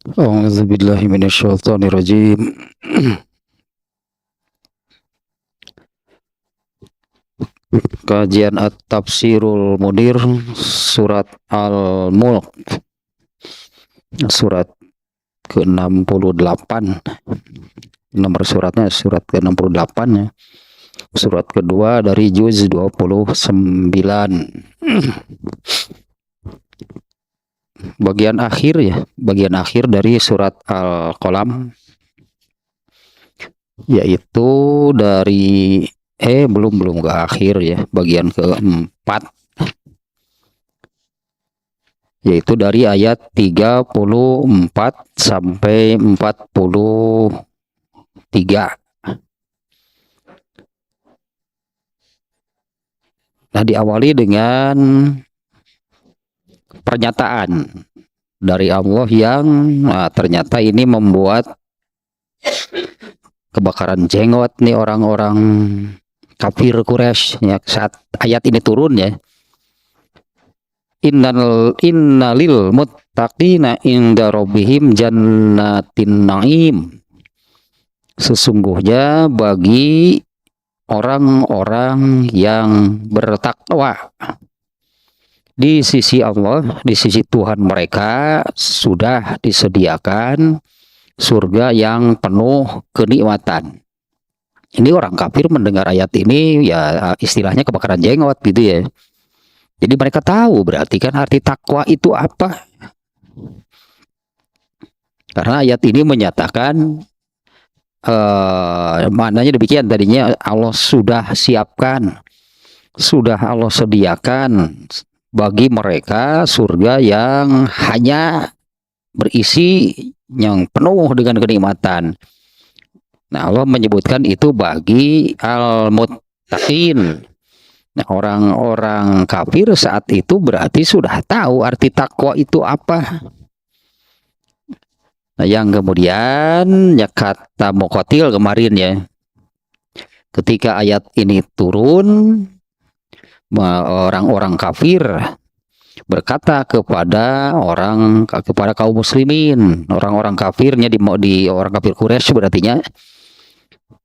A'udzubillahi minasyaitonirrajim. Kajian At-Tafsirul Munir surat Al-Mulk, surat ke-68. Nomor suratnya surat ke-68 ya. Surat kedua dari juz 29. Bagian akhir ya, bagian akhir dari surat Al-Qalam, yaitu dari belum ke akhir ya, bagian keempat, yaitu dari ayat 34 sampai 43. Nah, diawali dengan pernyataan dari Allah yang ternyata ini membuat kebakaran jenggot nih orang-orang kafir Quraisy ya, saat ayat ini turun ya. Innalil muttaqina inda rabbihim jannatin na'im. Sesungguhnya bagi orang-orang yang bertakwa di sisi Allah, di sisi Tuhan mereka sudah disediakan surga yang penuh kenikmatan. Ini orang kafir mendengar ayat ini ya istilahnya kebakaran jenggot gitu ya. Jadi mereka tahu berarti kan arti takwa itu apa. Karena ayat ini menyatakan maknanya demikian, tadinya Allah sudah siapkan, sudah Allah sediakan bagi mereka surga yang hanya berisi yang penuh dengan kenikmatan. Nah, Allah menyebutkan itu bagi al-muttaqin. Nah, orang-orang kafir saat itu berarti sudah tahu arti takwa itu apa. Nah, yang kemudian ya kata Muqatil kemarin ya, ketika ayat ini turun, orang-orang kafir berkata kepada kaum muslimin, orang-orang kafirnya di orang kafir Quraisy berartinya,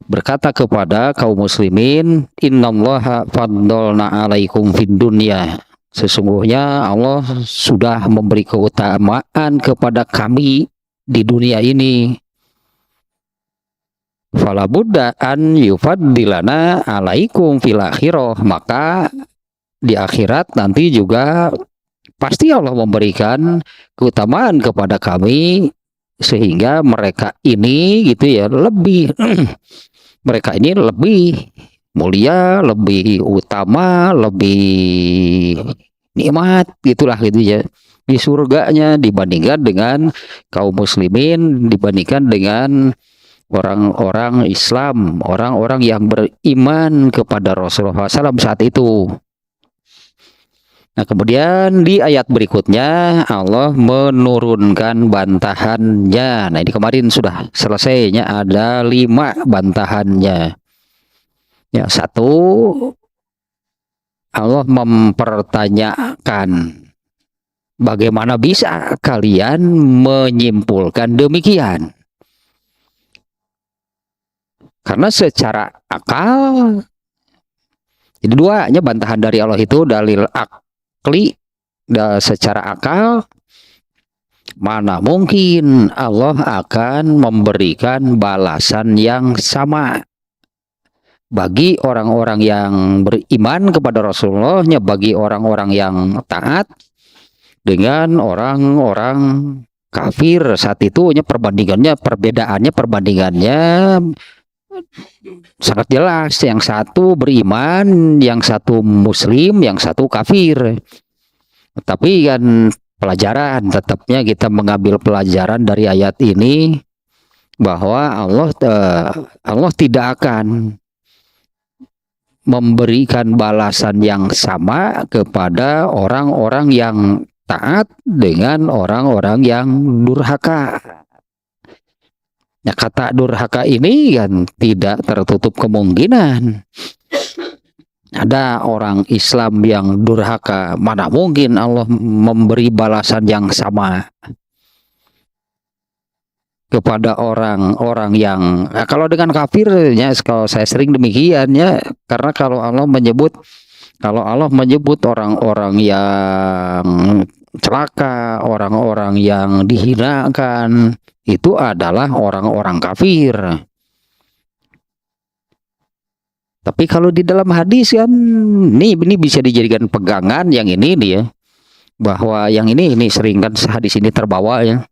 berkata kepada kaum muslimin, innallaha faddalna alaikum fid dunya. Sesungguhnya Allah sudah memberi keutamaan kepada kami di dunia ini. Fala budda an yufaddilana alaikum fil akhirah. Maka di akhirat nanti juga pasti Allah memberikan keutamaan kepada kami sehingga mereka ini gitu ya lebih mereka ini lebih mulia, lebih utama, lebih nikmat gitulah gitu ya di surganya dibandingkan dengan kaum muslimin, dibandingkan dengan orang-orang Islam, orang-orang yang beriman kepada Rasulullah SAW saat itu. Nah, kemudian di ayat berikutnya Allah menurunkan bantahannya. Nah, ini kemarin sudah selesainya, ada 5 bantahannya. Ya, satu, Allah mempertanyakan, bagaimana bisa kalian menyimpulkan demikian? Karena secara akal, jadi duanya bantahan dari Allah itu dalil akli, secara akal, mana mungkin Allah akan memberikan balasan yang sama bagi orang-orang yang beriman kepada Rasulullah-nya, bagi orang-orang yang taat dengan orang-orang kafir saat itu. Perbandingannya sangat jelas. Yang satu beriman, yang satu muslim, yang satu kafir. Tapi kan pelajaran, tetapnya kita mengambil pelajaran dari ayat ini bahwa Allah tidak akan memberikan balasan yang sama kepada orang-orang yang taat dengan orang-orang yang durhaka. Ya, kata durhaka ini kan tidak tertutup kemungkinan ada orang Islam yang durhaka. Mana mungkin Allah memberi balasan yang sama. kepada orang-orang yang kalau dengan kafirnya, kalau saya sering demikian ya, karena kalau Allah menyebut orang-orang yang celaka, orang-orang yang dihinakan, itu adalah orang-orang kafir. Tapi kalau di dalam hadis kan, ini bisa dijadikan pegangan yang ini nih ya, bahwa yang ini sering kan hadis ini terbawa ya.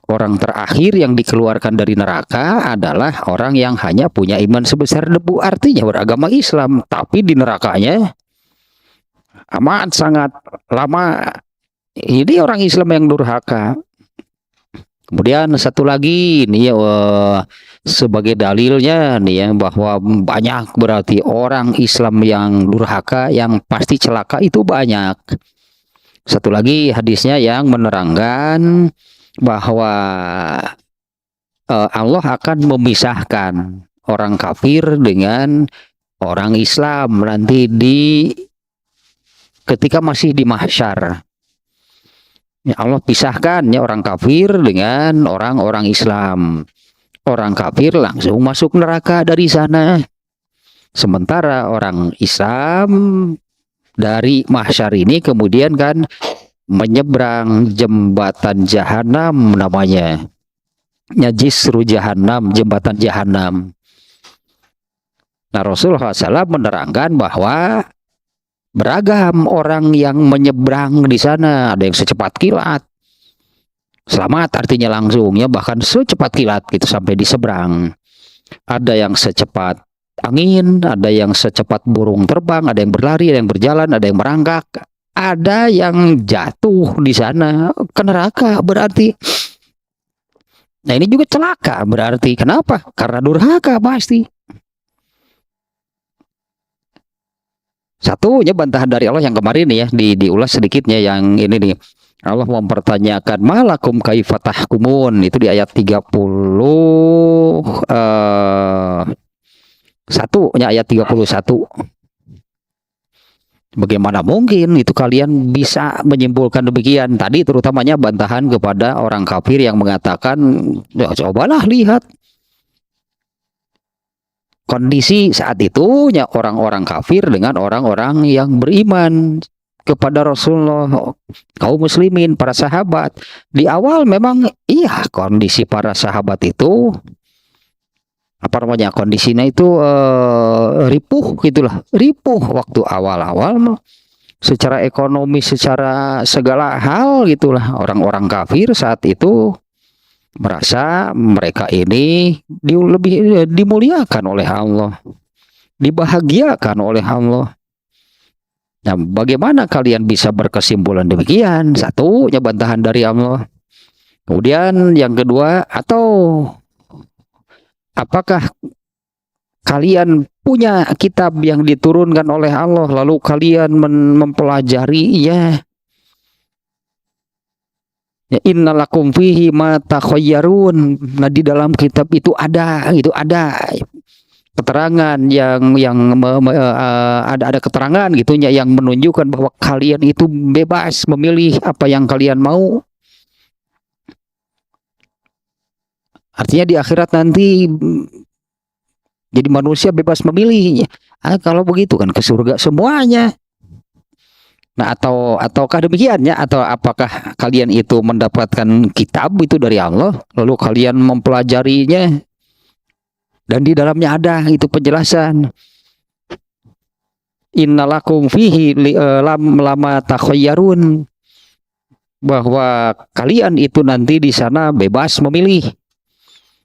Orang terakhir yang dikeluarkan dari neraka adalah orang yang hanya punya iman sebesar debu, artinya beragama Islam, tapi di nerakanya amat sangat lama. Ini orang Islam yang durhaka. Kemudian satu lagi nih ya, sebagai dalilnya nih ya, bahwa banyak berarti orang Islam yang durhaka, yang pasti celaka itu banyak. Satu lagi hadisnya yang menerangkan bahwa Allah akan memisahkan orang kafir dengan orang Islam nanti ketika masih di mahsyar. Ya, Allah pisahkan ya orang kafir dengan orang-orang Islam. Orang kafir langsung masuk neraka dari sana. Sementara orang Islam dari mahsyar ini kemudian kan menyeberang jembatan jahanam namanya. Ya, Jisru Jahanam, jembatan jahanam. Nah, Rasulullah SAW menerangkan bahwa beragam orang yang menyeberang di sana. Ada yang secepat kilat. Selamat artinya langsung ya, bahkan secepat kilat gitu sampai di seberang. Ada yang secepat angin, ada yang secepat burung terbang, ada yang berlari, ada yang berjalan, ada yang merangkak. Ada yang jatuh di sana ke neraka berarti. Nah, ini juga celaka berarti. Kenapa? Karena durhaka pasti. Satunya bantahan dari Allah yang kemarin ya, diulas sedikitnya yang ini nih. Allah mempertanyakan malakum kaifa tahkumun, itu di ayat 30 satunya, ayat 31. Bagaimana mungkin itu kalian bisa menyimpulkan demikian? Tadi terutamanya bantahan kepada orang kafir yang mengatakan, ya cobalah lihat kondisi saat itu ya, orang-orang kafir dengan orang-orang yang beriman kepada Rasulullah, kaum muslimin, para sahabat. Di awal memang iya kondisi para sahabat itu kondisinya itu ripuh gitulah, ripuh waktu awal-awal secara ekonomi, secara segala hal gitulah. Orang-orang kafir saat itu merasa mereka ini lebih dimuliakan oleh Allah, dibahagiakan oleh Allah. Nah, bagaimana kalian bisa berkesimpulan demikian? Satunya bantahan dari Allah. Kemudian yang kedua, atau apakah kalian punya kitab yang diturunkan oleh Allah lalu kalian mempelajarinya? Ya, innalakum fihi ma takhayyarun. Nah, di dalam kitab itu ada keterangan ada keterangan gitunya yang menunjukkan bahwa kalian itu bebas memilih apa yang kalian mau. Artinya di akhirat nanti jadi manusia bebas memilih. Kalau begitu kan ke surga semuanya. Nah, ataukah demikian ya? Atau apakah kalian itu mendapatkan kitab itu dari Allah, lalu kalian mempelajarinya, dan di dalamnya ada itu penjelasan. Innalakum fihi lama takhayyarun, bahwa kalian itu nanti di sana bebas memilih.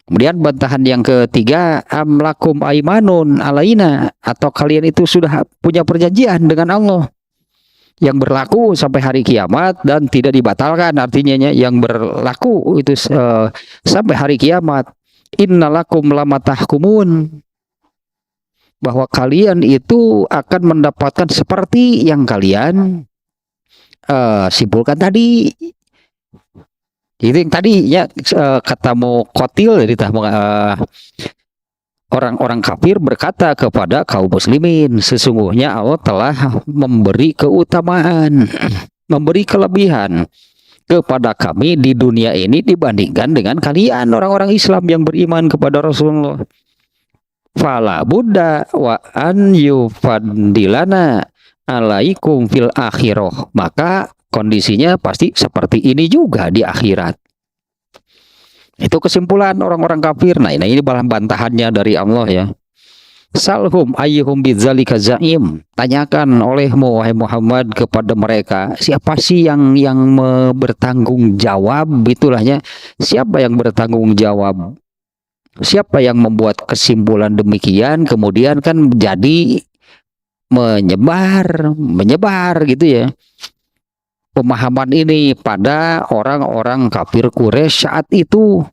Kemudian bantahan yang ketiga, amlakum aimanun alaina, atau kalian itu sudah punya perjanjian dengan Allah yang berlaku sampai hari kiamat dan tidak dibatalkan, artinya yang berlaku itu sampai hari kiamat. Innalakum lama tahkumun, bahwa kalian itu akan mendapatkan seperti yang kalian simpulkan tadi. Itu yang tadi ya, kata Muqatil dari orang-orang kafir berkata kepada kaum muslimin, sesungguhnya Allah telah memberi keutamaan, memberi kelebihan kepada kami di dunia ini dibandingkan dengan kalian orang-orang Islam yang beriman kepada Rasulullah. Fala buddha wa an yufadilana alaikum fil akhirah. Maka kondisinya pasti seperti ini juga di akhirat. Itu kesimpulan orang-orang kafir. Nah, ini bahan bantahannya dari Allah ya. Salhum ayyuhum bidzalika zaim. Tanyakan olehmu wahai Muhammad kepada mereka, siapa sih yang bertanggung jawab, itulahnya. Siapa yang bertanggung jawab? Siapa yang membuat kesimpulan demikian kemudian kan jadi menyebar gitu ya. Pemahaman ini pada orang-orang kafir Quraisy saat itu,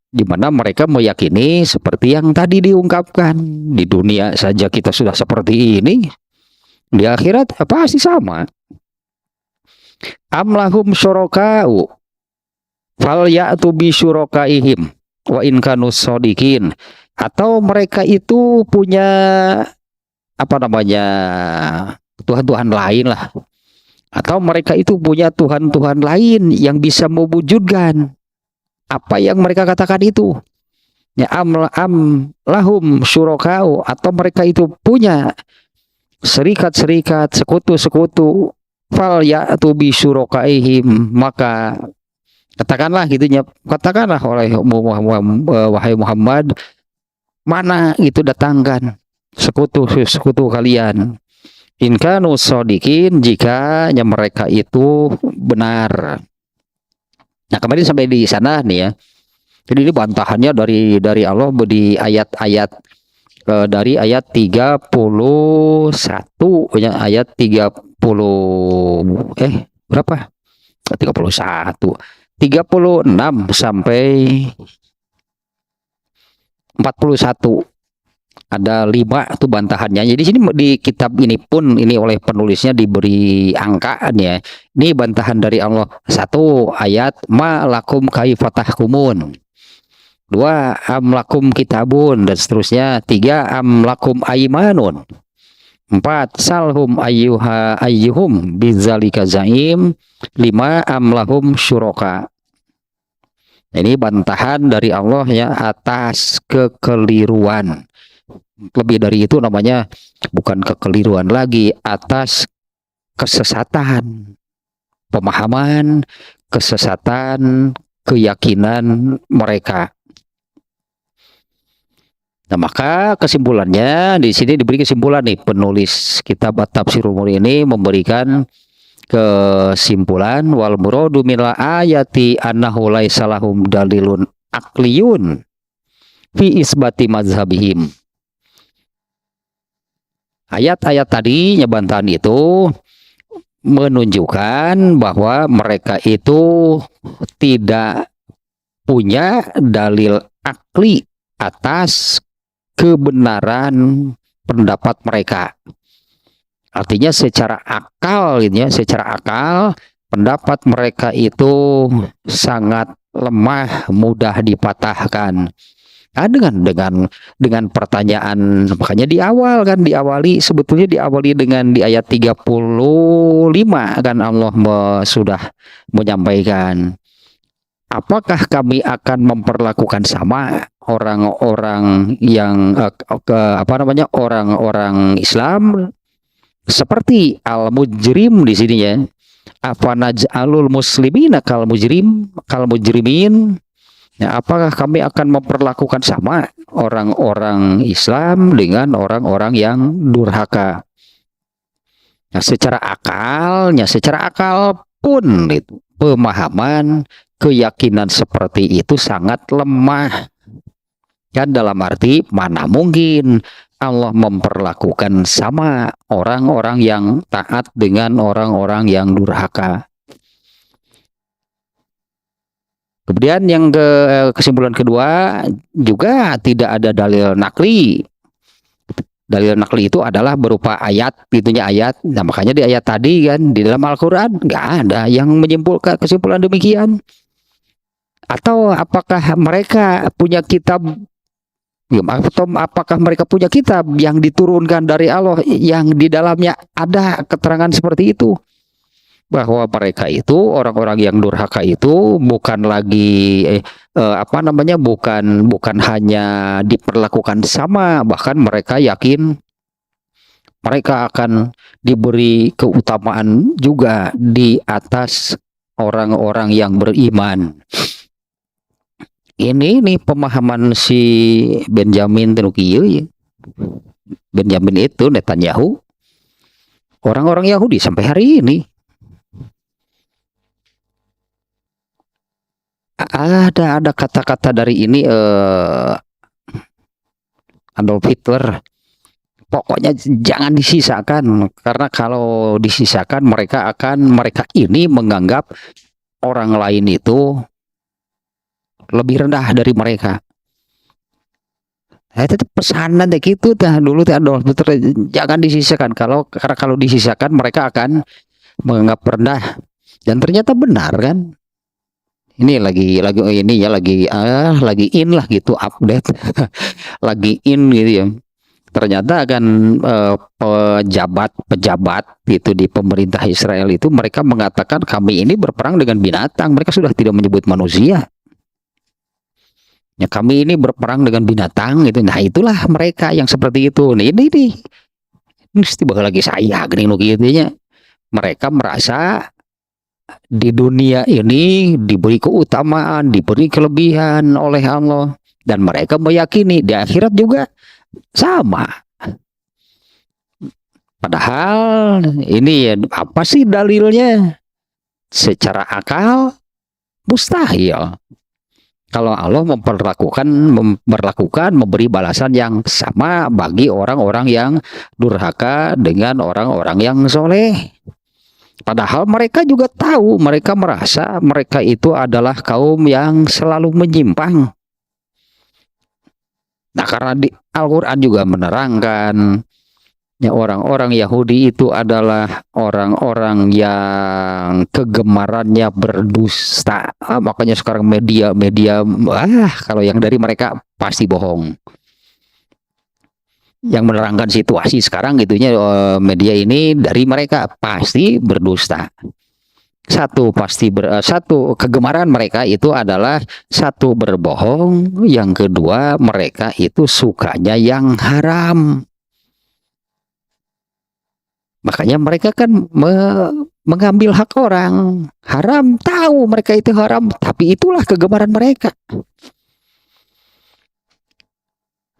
di mana mereka meyakini seperti yang tadi diungkapkan, di dunia saja kita sudah seperti ini, di akhirat pasti sama. Amlahum syuraka'u fal ya'tu bi syurakaihim wa in kanu shodiqin. Atau mereka itu punya apa namanya, Tuhan-Tuhan lain lah, atau mereka itu punya Tuhan-Tuhan lain yang bisa mewujudkan apa yang mereka katakan itu. Ya, lahum syuraka'u, atau mereka itu punya serikat-serikat, sekutu-sekutu. Fal ya'tu bi syurakaihim, maka katakanlah gitunya, katakanlah oleh wahai Muhammad, mana itu datangkan sekutu kalian. In kanu shodiqin, jika mereka itu benar. Nah, kemarin sampai di sana nih ya. Jadi ini bantahannya dari Allah di ayat-ayat dari ayat 31 ya, ayat 30 berapa? 31. 36 sampai 41. Ada 5 tuh bantahannya. Jadi sini di kitab ini pun ini oleh penulisnya diberi angkaan ya. Ini bantahan dari Allah. 1 ayat ma lakum kaifatahkumun. 2 am lakum kitabun, dan seterusnya. 3 am lakum aimanun. 4 salhum ayyuhum bidzalika zaim. 5 am lahum syuraka. Ini bantahan dari Allah ya atas kekeliruan. Lebih dari itu namanya bukan kekeliruan lagi, atas kesesatan pemahaman, kesesatan keyakinan mereka. Nah, maka kesimpulannya di sini diberi kesimpulan nih, penulis kitab At-Tafsirul Munir ini memberikan kesimpulan, wal muradu minal ayati annahu laisa lahum dalilun aqliyun fi isbati mazhabihim. Ayat-ayat tadi bantahan itu menunjukkan bahwa mereka itu tidak punya dalil akli atas kebenaran pendapat mereka. Artinya secara akal gitu ya, secara akal pendapat mereka itu sangat lemah, mudah dipatahkan. Nah, dengan pertanyaan, makanya sebetulnya diawali dengan di ayat 35 kan Allah sudah menyampaikan, apakah kami akan memperlakukan sama orang-orang yang orang-orang Islam seperti al-mujrim di sini ya. Afanaj'alul muslimina kal mujrimin. Ya, apakah kami akan memperlakukan sama orang-orang Islam dengan orang-orang yang durhaka? Nah, secara akal pun itu pemahaman, keyakinan seperti itu sangat lemah. Dan dalam arti mana mungkin Allah memperlakukan sama orang-orang yang taat dengan orang-orang yang durhaka. Kemudian yang kesimpulan kedua juga tidak ada dalil nakli. Dalil nakli itu adalah berupa ayat, itunya ayat. Nah, makanya di ayat tadi kan di dalam Al-Qur'an nggak ada yang menyimpulkan kesimpulan demikian. Atau apakah mereka punya kitab, atau apakah mereka punya kitab yang diturunkan dari Allah yang di dalamnya ada keterangan seperti itu? bahwa mereka itu orang-orang yang durhaka itu bukan lagi apa namanya, bukan bukan hanya diperlakukan sama, bahkan mereka yakin mereka akan diberi keutamaan juga di atas orang-orang yang beriman. Ini nih pemahaman si Benjamin Tenukiyo ya. Benjamin itu Netanyahu, orang-orang Yahudi sampai hari ini. Ada kata-kata dari ini Adolf Hitler. Pokoknya jangan disisakan, karena kalau disisakan mereka ini menganggap orang lain itu lebih rendah dari mereka. Itu pesanan deh gitu dah dulu teh Adolf Hitler, jangan disisakan, karena kalau disisakan mereka akan menganggap rendah. Dan ternyata benar kan. Ini lagi ini ya lagi in lah gitu, update lagi in gitu ya. Ternyata akan pejabat gitu di pemerintah Israel itu mereka mengatakan kami ini berperang dengan binatang. Mereka sudah tidak menyebut manusia. Ya, kami ini berperang dengan binatang gitu. Nah, itulah mereka yang seperti itu. Nih, ini mesti bakal lagi saya gini gitu ya. Mereka merasa di dunia ini diberi keutamaan, diberi kelebihan oleh Allah, dan mereka meyakini di akhirat juga sama. Padahal ini ya, apa sih dalilnya? Secara akal mustahil. Kalau Allah memberi balasan yang sama bagi orang-orang yang durhaka dengan orang-orang yang soleh. Padahal mereka juga tahu, mereka merasa mereka itu adalah kaum yang selalu menyimpang. Nah, karena di Al-Quran juga menerangkan ya, orang-orang Yahudi itu adalah orang-orang yang kegemarannya berdusta. Makanya sekarang media kalau yang dari mereka pasti bohong. Yang menerangkan situasi sekarang gitunya, media ini dari mereka pasti berdusta. Satu kegemaran mereka itu adalah satu berbohong, yang kedua mereka itu sukanya yang haram. Makanya mereka kan mengambil hak orang. Haram, tahu mereka itu haram, tapi itulah kegemaran mereka.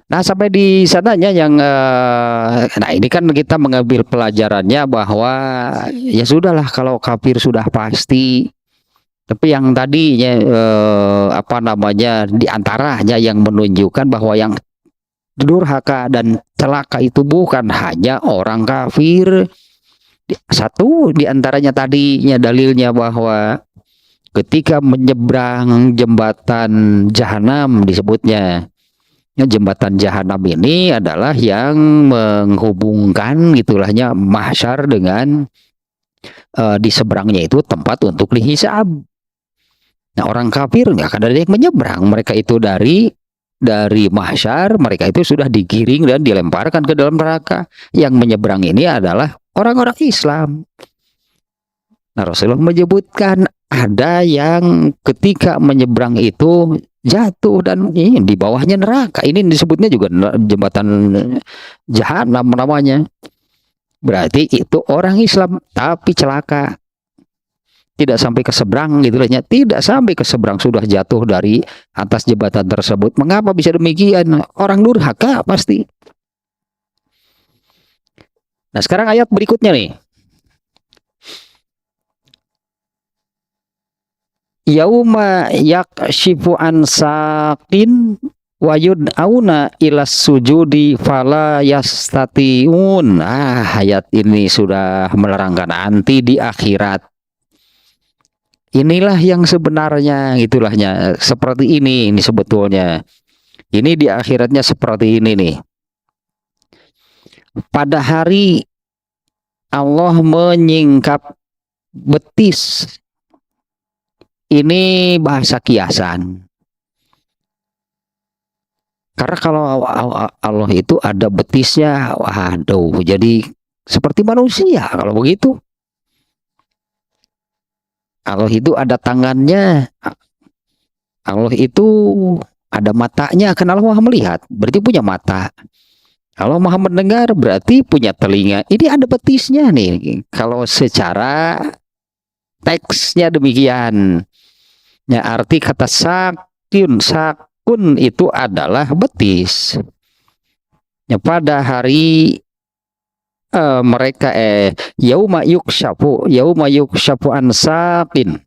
Nah, sampai di sananya yang nah ini kan kita mengambil pelajarannya bahwa ya sudahlah kalau kafir sudah pasti. Tapi yang tadinya apa namanya, diantaranya yang menunjukkan bahwa yang durhaka dan celaka itu bukan hanya orang kafir. Satu diantaranya tadinya dalilnya bahwa ketika menyeberang jembatan Jahanam disebutnya. Ya, jembatan Jahanam ini adalah yang menghubungkan gitulahnya mahsyar dengan di seberangnya itu tempat untuk dihisab. Nah, orang kafir nggak akan ada yang menyeberang. Mereka itu dari mahsyar, mereka itu sudah digiring dan dilemparkan ke dalam neraka. Yang menyeberang ini adalah orang-orang Islam. Nah, Rasulullah menyebutkan ada yang ketika menyeberang itu jatuh dan ini di bawahnya neraka. Ini disebutnya juga jembatan Jahanam namanya. Berarti itu orang Islam tapi celaka. Tidak sampai ke seberang gitu lah. Tidak sampai ke seberang, sudah jatuh dari atas jembatan tersebut. Mengapa bisa demikian? Orang durhaka pasti. Nah, sekarang ayat berikutnya nih. Yauma yakshifu an saqin wa yud'auna ilas sujudi fala yastatiun. Ayat ini sudah menerangkan nanti di akhirat. Inilah yang sebenarnya, gitulahnya seperti ini sebetulnya. Ini di akhiratnya seperti ini nih. Pada hari Allah menyingkap betis. Ini bahasa kiasan. Karena kalau Allah itu ada betisnya, waduh, jadi seperti manusia kalau begitu. Allah itu ada tangannya, Allah itu ada matanya, kan Allah maha melihat, berarti punya mata. Allah maha mendengar, berarti punya telinga. Ini ada betisnya nih, kalau secara teksnya demikian. Ya, arti kata sakun itu adalah betis. Ya, pada hari mereka yauma yukshafu an saqin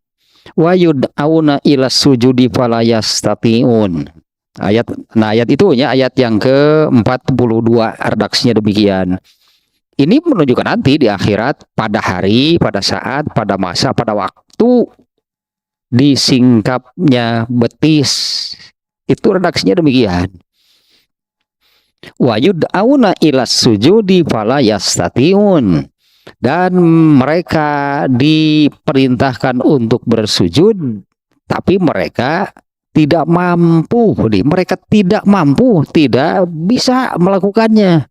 wa yud'auna ila sujudi fala yastati'un. Ayat itu ya, ayat yang ke-42, redaksinya demikian. Ini menunjukkan nanti di akhirat, pada hari, pada saat, pada masa, pada waktu disingkapnya betis. Itu redaksinya demikian. Wa yud'auna ila sujudi fala yastati'un. Dan mereka diperintahkan untuk bersujud, tapi mereka tidak mampu. Mereka tidak mampu, tidak bisa melakukannya.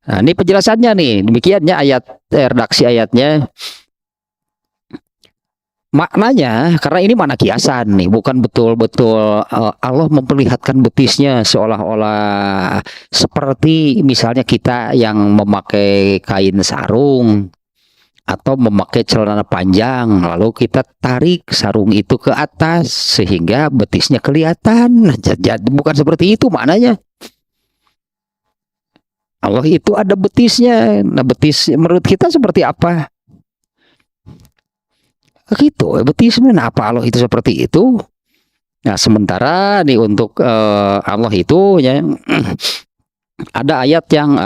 Nah, ini penjelasannya nih, demikiannya ayat redaksi ayatnya. Maknanya, karena ini makna kiasan nih, bukan betul-betul Allah memperlihatkan betisnya seolah-olah seperti misalnya kita yang memakai kain sarung atau memakai celana panjang, lalu kita tarik sarung itu ke atas sehingga betisnya kelihatan. Jadi bukan seperti itu maknanya. Allah itu ada betisnya. Nah, betis menurut kita seperti apa? Gitu, betisnya. Nah, apa Allah itu seperti itu? Nah, sementara nih untuk Allah itu ya, ada ayat yang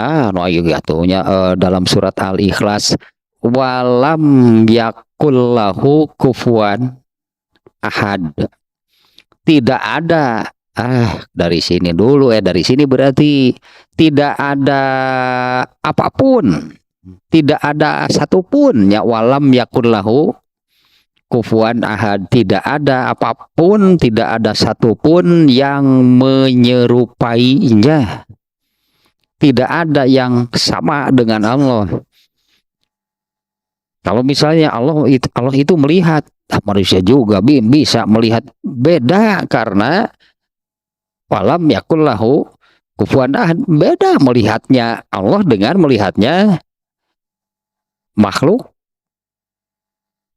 dalam surat Al-Ikhlas, walam yakullahu kufuwan ahad. Tidak ada dari sini dulu dari sini berarti tidak ada apapun, tidak ada satupun ya, walam yakullahu kufuwan ahad, tidak ada apapun, tidak ada satupun yang menyerupainya, tidak ada yang sama dengan Allah. Kalau misalnya Allah itu melihat, manusia juga bisa melihat, beda, karena walam yakullahu kufuwan ahad, beda melihatnya Allah dengan melihatnya makhluk.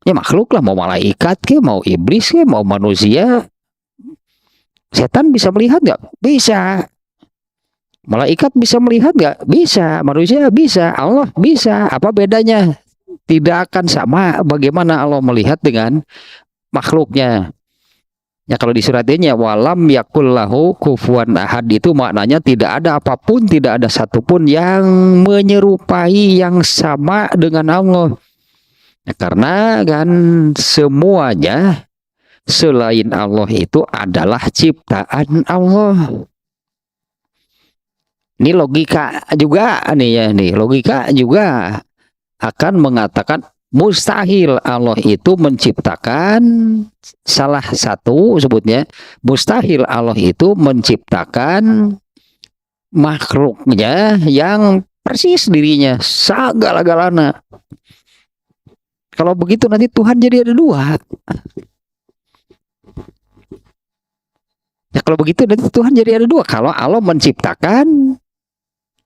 Ya makhluk lah, mau malaikat ke, mau iblis ke, mau manusia. Setan bisa melihat nggak? Bisa. Malaikat bisa melihat nggak? Bisa. Manusia bisa. Allah bisa. Apa bedanya? Tidak akan sama bagaimana Allah melihat dengan makhluknya. Ya, kalau di surat ini walam yakullahu kufuwan ahad, itu maknanya tidak ada apapun, tidak ada satupun yang menyerupai, yang sama dengan Allah. Ya, karena kan semuanya selain Allah itu adalah ciptaan Allah. Ini logika juga nih ya, nih logika juga akan mengatakan mustahil Allah itu menciptakan, salah satu sebutnya mustahil Allah itu menciptakan makhluknya yang persis dirinya segala-galanya. Kalau begitu nanti Tuhan jadi ada dua. Ya, kalau begitu nanti Tuhan jadi ada dua. Kalau Allah menciptakan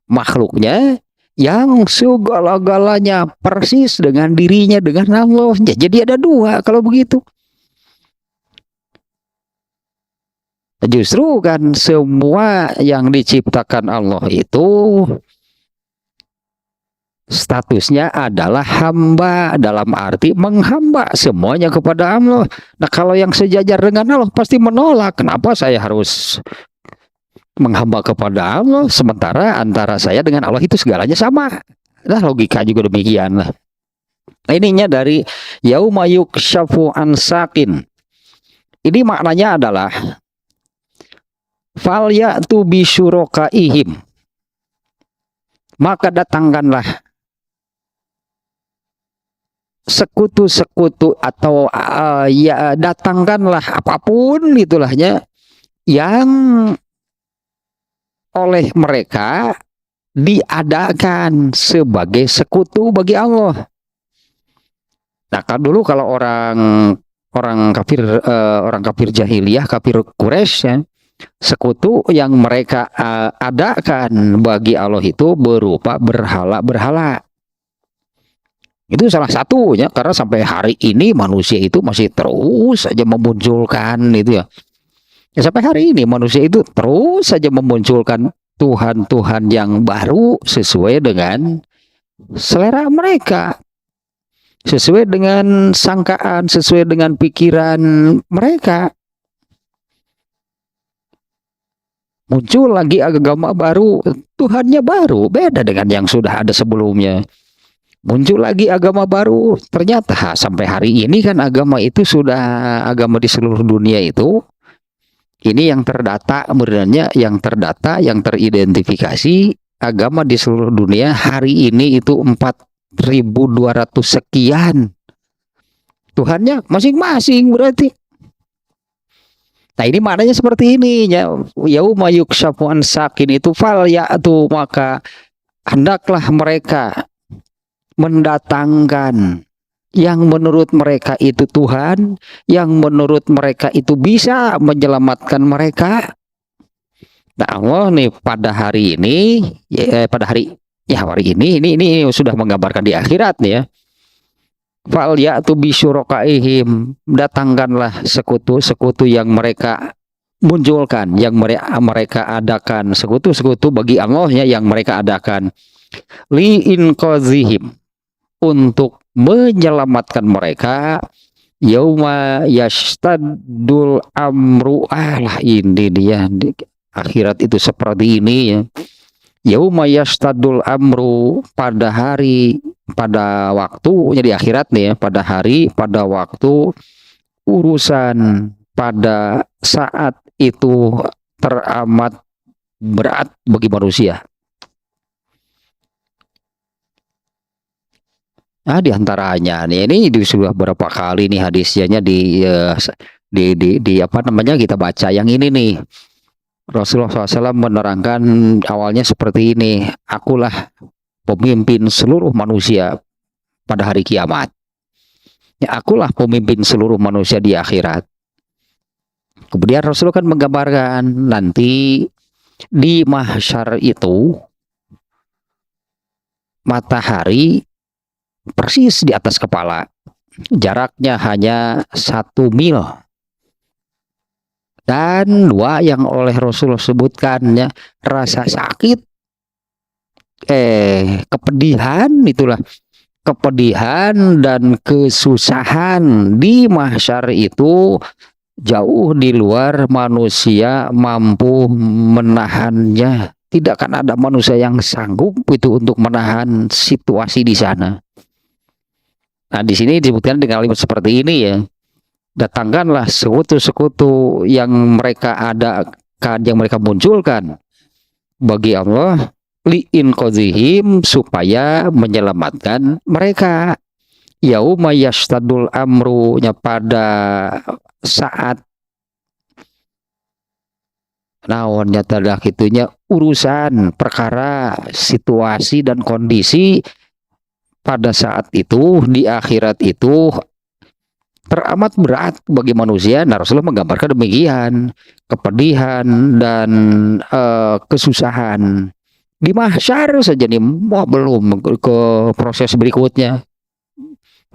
makhluknya yang segala-galanya persis dengan dirinya, dengan Allah, ya, jadi ada dua kalau begitu. Justru kan semua yang diciptakan Allah itu statusnya adalah hamba, dalam arti menghamba semuanya kepada Allah. Nah, kalau yang sejajar dengan Allah pasti menolak. Kenapa saya harus menghamba kepada Allah sementara antara saya dengan Allah itu segalanya sama? Nah, logika juga demikian lah. Ininya dari yauma yukshafu an saqin. Ini maknanya adalah fal ya'tu bi syurakaihim, maka datangkanlah sekutu-sekutu atau ya datangkanlah apapun itulahnya yang oleh mereka diadakan sebagai sekutu bagi Allah. Nah, dulu kalau orang orang kafir jahiliyah, kafir Quraisy ya, sekutu yang mereka adakan bagi Allah itu berupa berhala-berhala. Itu salah satunya, karena sampai hari ini manusia itu masih terus saja memunculkan itu ya. Ya, sampai hari ini manusia itu terus saja memunculkan Tuhan-Tuhan yang baru sesuai dengan selera mereka, sesuai dengan sangkaan, sesuai dengan pikiran mereka. Muncul lagi agama baru, Tuhannya baru, beda dengan yang sudah ada sebelumnya. Muncul lagi agama baru, ternyata sampai hari ini kan agama itu sudah, agama di seluruh dunia itu, ini yang terdata, sebenarnya yang terdata, yang teridentifikasi, agama di seluruh dunia hari ini itu 4.200 sekian. Tuhannya masing-masing berarti. Nah, ini maknanya seperti ini ya. Yauma yukshafu an sakin itu fal ya'tu, maka hendaklah mereka mendatangkan yang menurut mereka itu Tuhan, yang menurut mereka itu bisa menyelamatkan mereka. Nah, Allah nih pada hari ini, hari ini sudah menggambarkan di akhirat nih ya. Fal ya'tu bisyurakaihim, datangkanlah sekutu-sekutu yang mereka munculkan, yang mereka adakan, sekutu-sekutu bagi Allah ya, yang mereka adakan, li inqazihim, untuk menyelamatkan mereka, yauma yashtadul amru. Ini dia di akhirat itu seperti ini ya. Yauma yashtadul amru, pada hari, pada waktunya di akhirat nih ya, pada hari, pada waktu urusan pada saat itu teramat berat bagi manusia. Nah, diantaranya nih, ini sudah berapa kali nih hadisnya di apa namanya, kita baca yang ini nih. Rasulullah SAW menerangkan awalnya seperti ini, akulah pemimpin seluruh manusia pada hari kiamat. Ya, akulah pemimpin seluruh manusia di akhirat. Kemudian Rasulullah kan menggambarkan nanti di mahsyar itu matahari persis di atas kepala, jaraknya hanya 1 mil. Dan dua yang oleh Rasulullah sebutkannya, rasa sakit, kepedihan, itulah kepedihan dan kesusahan di mahsyar itu jauh di luar manusia mampu menahannya. Tidak akan ada manusia yang sanggup itu untuk menahan situasi di sana. Nah, di sini disebutkan dengan kalimat seperti ini ya. Datangkanlah sekutu-sekutu yang mereka adakan, yang mereka munculkan bagi Allah, li'in qadhihim, supaya menyelamatkan mereka. Yauma yashtadul amru, pada saat naonnya tadah kitunya urusan perkara, situasi dan kondisi pada saat itu di akhirat itu teramat berat bagi manusia. Nah, Rasulullah menggambarkan demikian, kepedihan dan kesusahan di mahsyar saja nih, belum ke proses berikutnya.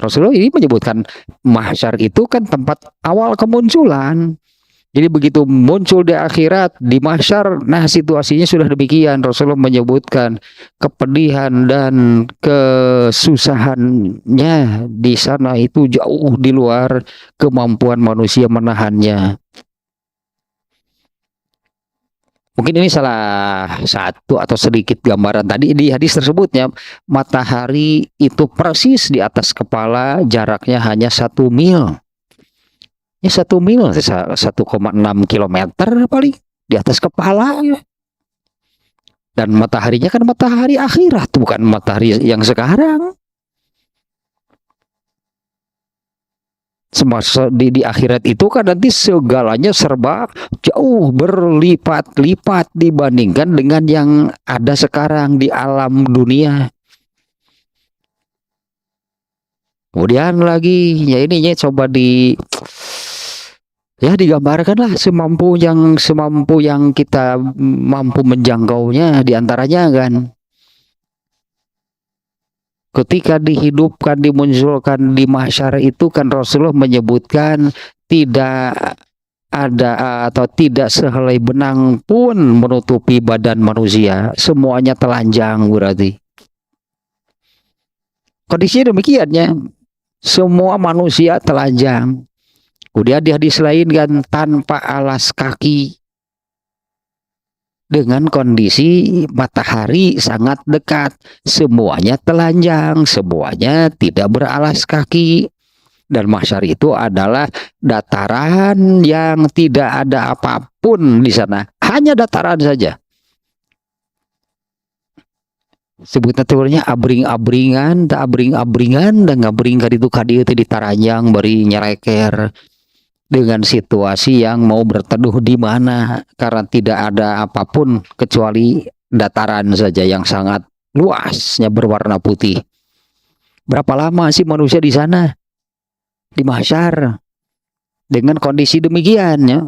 Rasulullah ini menyebutkan mahsyar itu kan tempat awal kemunculan. Jadi begitu muncul di akhirat, di mahsyar, nah situasinya sudah demikian. Rasulullah menyebutkan kepedihan dan kesusahannya di sana itu jauh di luar kemampuan manusia menahannya. Mungkin ini salah satu atau sedikit gambaran tadi di hadis tersebutnya, matahari itu persis di atas kepala, jaraknya hanya 1 mil. Ya 1 mil, 1,6 kilometer paling di atas kepala ya. Dan mataharinya kan matahari akhirat, bukan matahari yang sekarang. Semasa di akhirat itu kan nanti segalanya serba jauh berlipat-lipat dibandingkan dengan yang ada sekarang di alam dunia. Kemudian lagi ya ininya coba digambarkanlah semampu yang kita mampu menjangkaunya, diantaranya kan ketika dihidupkan, dimunculkan di mahsyar itu kan Rasulullah menyebutkan tidak ada atau tidak sehelai benang pun menutupi badan manusia, semuanya telanjang berarti. Kondisi demikiannya, semua manusia telanjang. Kemudian di hadis lain kan tanpa alas kaki, dengan kondisi matahari sangat dekat, semuanya telanjang, semuanya tidak beralas kaki. Dan mahsyar itu adalah dataran yang tidak ada apapun di sana, hanya dataran saja. Sebutnya turunnya abring-abringan, tak abring-abringan, dan ngabringkan itu kadi itu ditaranjang beri nyereker dengan situasi yang mau berteduh di mana, karena tidak ada apapun kecuali dataran saja yang sangat luasnya berwarna putih. Berapa lama sih manusia di sana, di mahsyar, dengan kondisi demikian ya?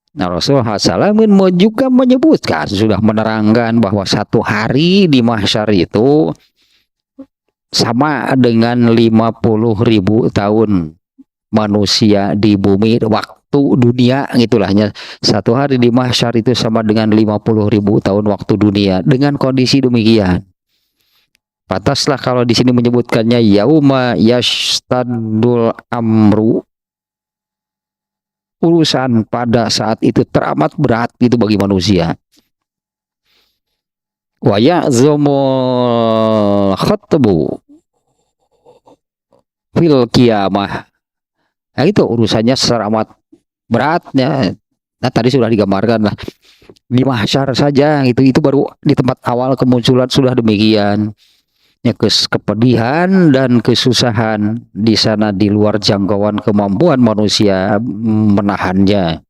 Nah, Rasulullah SAW juga menyebutkan, sudah menerangkan bahwa satu hari di mahsyar itu sama dengan 50.000 tahun manusia di bumi, waktu dunia gitulahnya. Satu hari di mahsyar itu sama dengan 50.000 tahun waktu dunia, dengan kondisi demikian. Pantaslah kalau di sini menyebutkannya yauma yashtadul amru, urusan pada saat itu teramat berat itu bagi manusia. Wa ya'zamul khatbu fil qiyamah. Nah, itu urusannya teramat beratnya. Nah, tadi sudah digambarkan lah di mahsyar saja, itu baru di tempat awal kemunculan sudah demikian. Ya, kepedihan dan kesusahan di sana di luar jangkauan kemampuan manusia menahannya.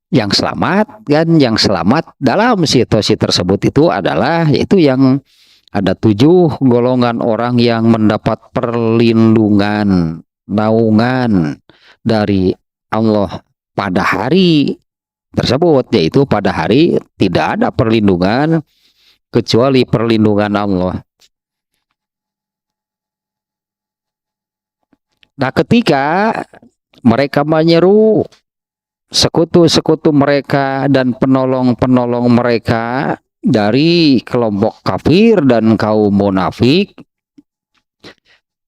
Yang selamat kan, yang selamat dalam situasi tersebut itu adalah yaitu yang ada 7 golongan orang yang mendapat perlindungan, naungan dari Allah pada hari tersebut, yaitu pada hari tidak ada perlindungan kecuali perlindungan Allah. Nah, ketika mereka menyeru sekutu-sekutu mereka dan penolong-penolong mereka dari kelompok kafir dan kaum munafik,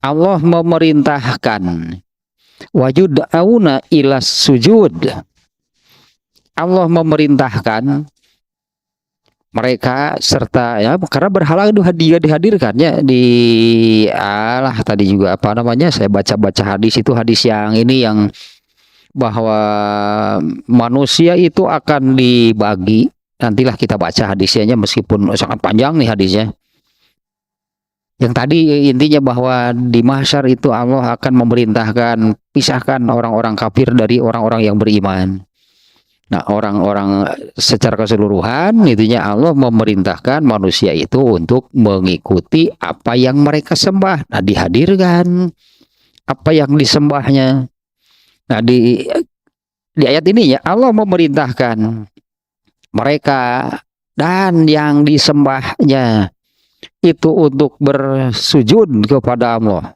Allah memerintahkan wajud'auna ilas sujud. Allah memerintahkan mereka serta ya, karena berhala itu dihadirkan ya di tadi juga apa namanya, saya baca hadis itu, hadis yang ini yang bahwa manusia itu akan dibagi, nantilah kita baca hadisnya meskipun sangat panjang nih hadisnya. Yang tadi intinya bahwa di mahsyar itu Allah akan memerintahkan pisahkan orang-orang kafir dari orang-orang yang beriman. Nah, orang-orang secara keseluruhan intinya Allah memerintahkan manusia itu untuk mengikuti apa yang mereka sembah. Nah, dihadirkan apa yang disembahnya. Nah, di ayat ini ya Allah memerintahkan mereka dan yang disembahnya itu untuk bersujud kepada Allah,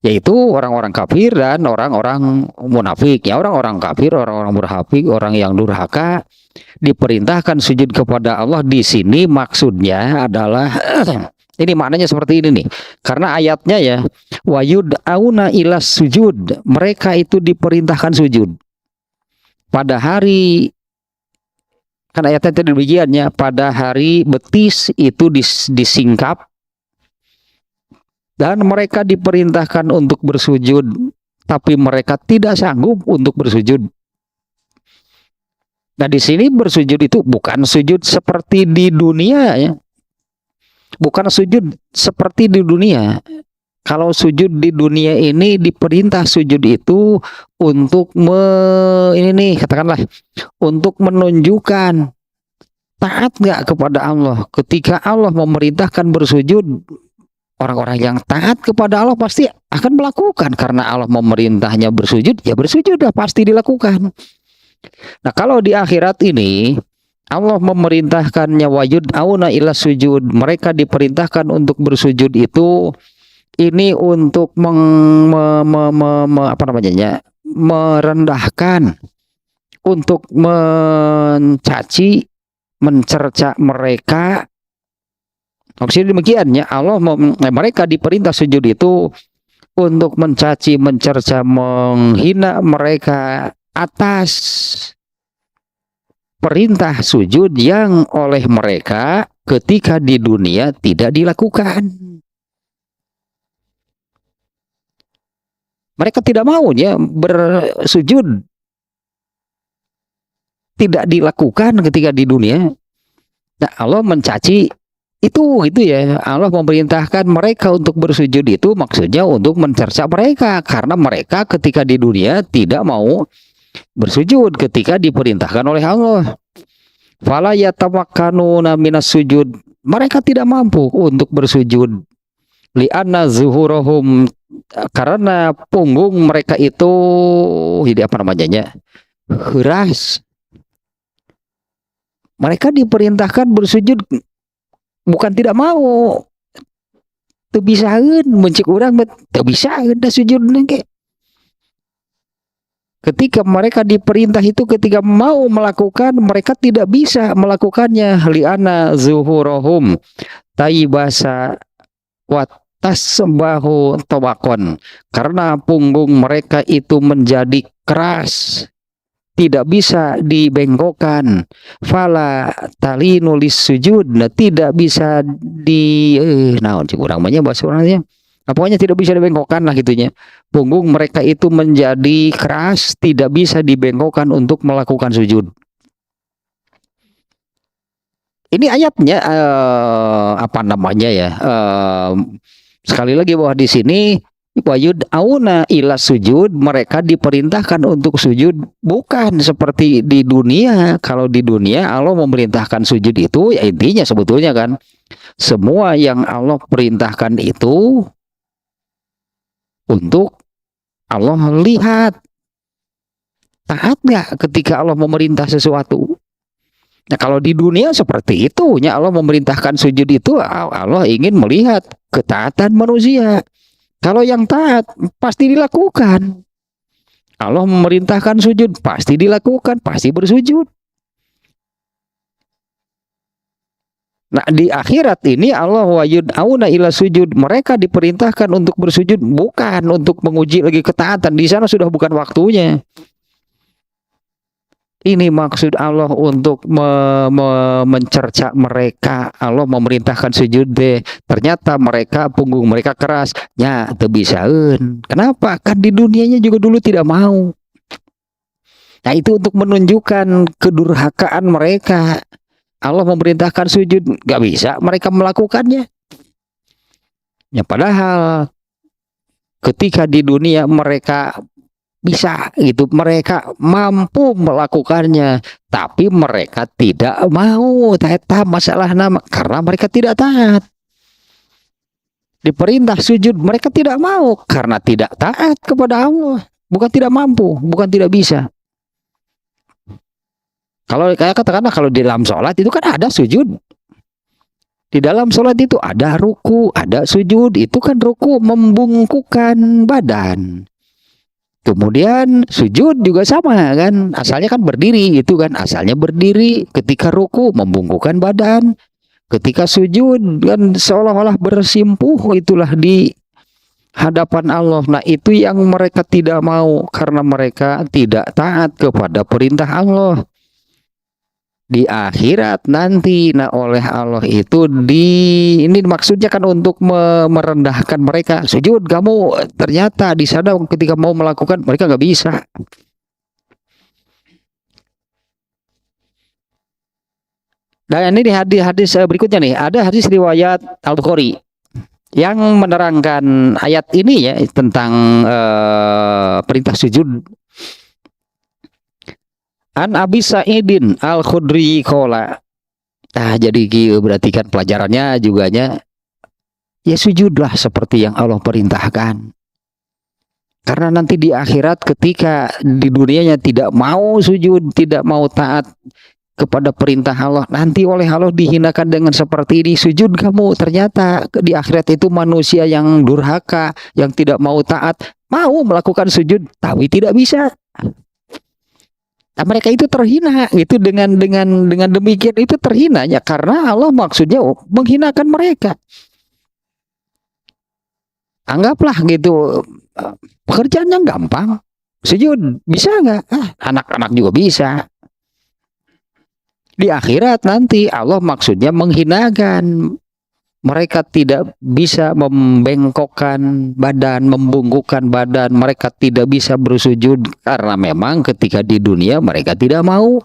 yaitu orang-orang kafir dan orang-orang munafik. Ya, orang-orang kafir, orang-orang munafik, orang yang durhaka diperintahkan sujud kepada Allah. Di sini maksudnya adalah ini maknanya seperti ini nih. Karena ayatnya ya wayud'auna ilas sujud, mereka itu diperintahkan sujud pada hari, kan ayatnya tadi demikiannya, pada hari betis itu disingkap dan mereka diperintahkan untuk bersujud, tapi mereka tidak sanggup untuk bersujud. Nah, di sini bersujud itu bukan sujud seperti di dunia ya. Bukan sujud seperti di dunia. Kalau sujud di dunia ini diperintah sujud itu untuk ini nih katakanlah untuk menunjukkan taat nggak kepada Allah? Ketika Allah memerintahkan bersujud, orang-orang yang taat kepada Allah pasti akan melakukan, karena Allah memerintahnya bersujud, ya bersujud dah pasti dilakukan. Nah, kalau di akhirat ini Allah memerintahkannya wajud auna ila sujud, mereka diperintahkan untuk bersujud itu, ini untuk apa namanya ya, merendahkan, untuk mencaci, mencerca mereka. Maksudnya demikian ya, mereka diperintah sujud itu untuk mencaci, mencerca, menghina mereka atas perintah sujud yang oleh mereka ketika di dunia tidak dilakukan. Mereka tidak maunya bersujud, tidak dilakukan ketika di dunia. Nah, Allah mencaci itu ya, Allah memerintahkan mereka untuk bersujud itu maksudnya untuk mencerca mereka, karena mereka ketika di dunia tidak mau bersujud ketika diperintahkan oleh Allah. Fala yatamakkanuna minas sujud, mereka tidak mampu untuk bersujud. Li'anna zuhurahum, karena punggung mereka itu jadi apa namanya, keras. Mereka diperintahkan bersujud bukan tidak mau, teu bisaeun muncik urang teu bisaeun da sujud nge. Ketika mereka diperintah itu, ketika mau melakukan, mereka tidak bisa melakukannya. Li'ana zuhurahum taibasa watasbahu tawakon, karena punggung mereka itu menjadi keras, tidak bisa dibengkokkan. Fala tali nulis sujud, nah, tidak bisa di naon sih kurang banyak bahasa orangnya, pokoknya tidak bisa dibengkokkan lah gitunya. Punggung mereka itu menjadi keras, tidak bisa dibengkokkan untuk melakukan sujud. Ini ayatnya apa namanya ya, sekali lagi bahwa di sini wayud auna ila sujud, mereka diperintahkan untuk sujud, bukan seperti di dunia. Kalau di dunia Allah memerintahkan sujud itu ya intinya sebetulnya kan, semua yang Allah perintahkan itu untuk Allah lihat taat nggak ketika Allah memerintah sesuatu. Nah, kalau di dunia seperti itu, ya Allah memerintahkan sujud itu, Allah ingin melihat ketaatan manusia. Kalau yang taat pasti dilakukan. Allah memerintahkan sujud pasti dilakukan, pasti bersujud. Nah, di akhirat ini Allah wayud auna ila sujud, mereka diperintahkan untuk bersujud, bukan untuk menguji lagi ketaatan. Di sana sudah bukan waktunya. Ini maksud Allah untuk mencerca mereka. Allah memerintahkan sujud deh. Ternyata mereka punggung mereka keras. Ya, teu bisaeun. Kenapa? Kan di dunianya juga dulu tidak mau. Nah, itu untuk menunjukkan kedurhakaan mereka. Allah memerintahkan sujud, gak bisa mereka melakukannya. Ya, padahal ketika di dunia mereka bisa gitu, mereka mampu melakukannya, tapi mereka tidak mau. Eta masalah nama, karena mereka tidak taat. Diperintah sujud mereka tidak mau karena tidak taat kepada Allah, bukan tidak mampu, bukan tidak bisa. Kalau kayak katakanlah kalau di dalam sholat itu kan ada sujud. Di dalam sholat itu ada ruku, ada sujud. Itu kan ruku membungkukkan badan. Kemudian sujud juga sama kan, asalnya kan berdiri, itu kan asalnya berdiri. Ketika ruku membungkukkan badan, ketika sujud kan seolah-olah bersimpuh, itulah di hadapan Allah. Nah, itu yang mereka tidak mau karena mereka tidak taat kepada perintah Allah. Di akhirat nanti, nah oleh Allah itu ini maksudnya kan untuk merendahkan mereka. Sujud kamu, ternyata di sana ketika mau melakukan mereka nggak bisa. Dan ini di hadis berikutnya nih, ada hadis riwayat Al-Bukhari yang menerangkan ayat ini ya, tentang perintah sujud. An Abi Sa'idin Al-Khudri qala, Nah, jadi kieu berarti kan pelajarannya juganya ya sujudlah seperti yang Allah perintahkan. Karena nanti di akhirat ketika di dunianya tidak mau sujud, tidak mau taat kepada perintah Allah, nanti oleh Allah dihinakan dengan seperti ini, sujud kamu, ternyata di akhirat itu manusia yang durhaka, yang tidak mau taat, mau melakukan sujud tapi tidak bisa. Nah, mereka itu terhina itu dengan demikian itu terhinanya karena Allah maksudnya menghinakan mereka. Anggaplah gitu pekerjaannya gampang, sujud bisa nggak? Anak-anak juga bisa. Di akhirat nanti Allah maksudnya menghinakan. Mereka tidak bisa membengkokkan badan, membungkukkan badan. Mereka tidak bisa bersujud karena memang ketika di dunia mereka tidak mau.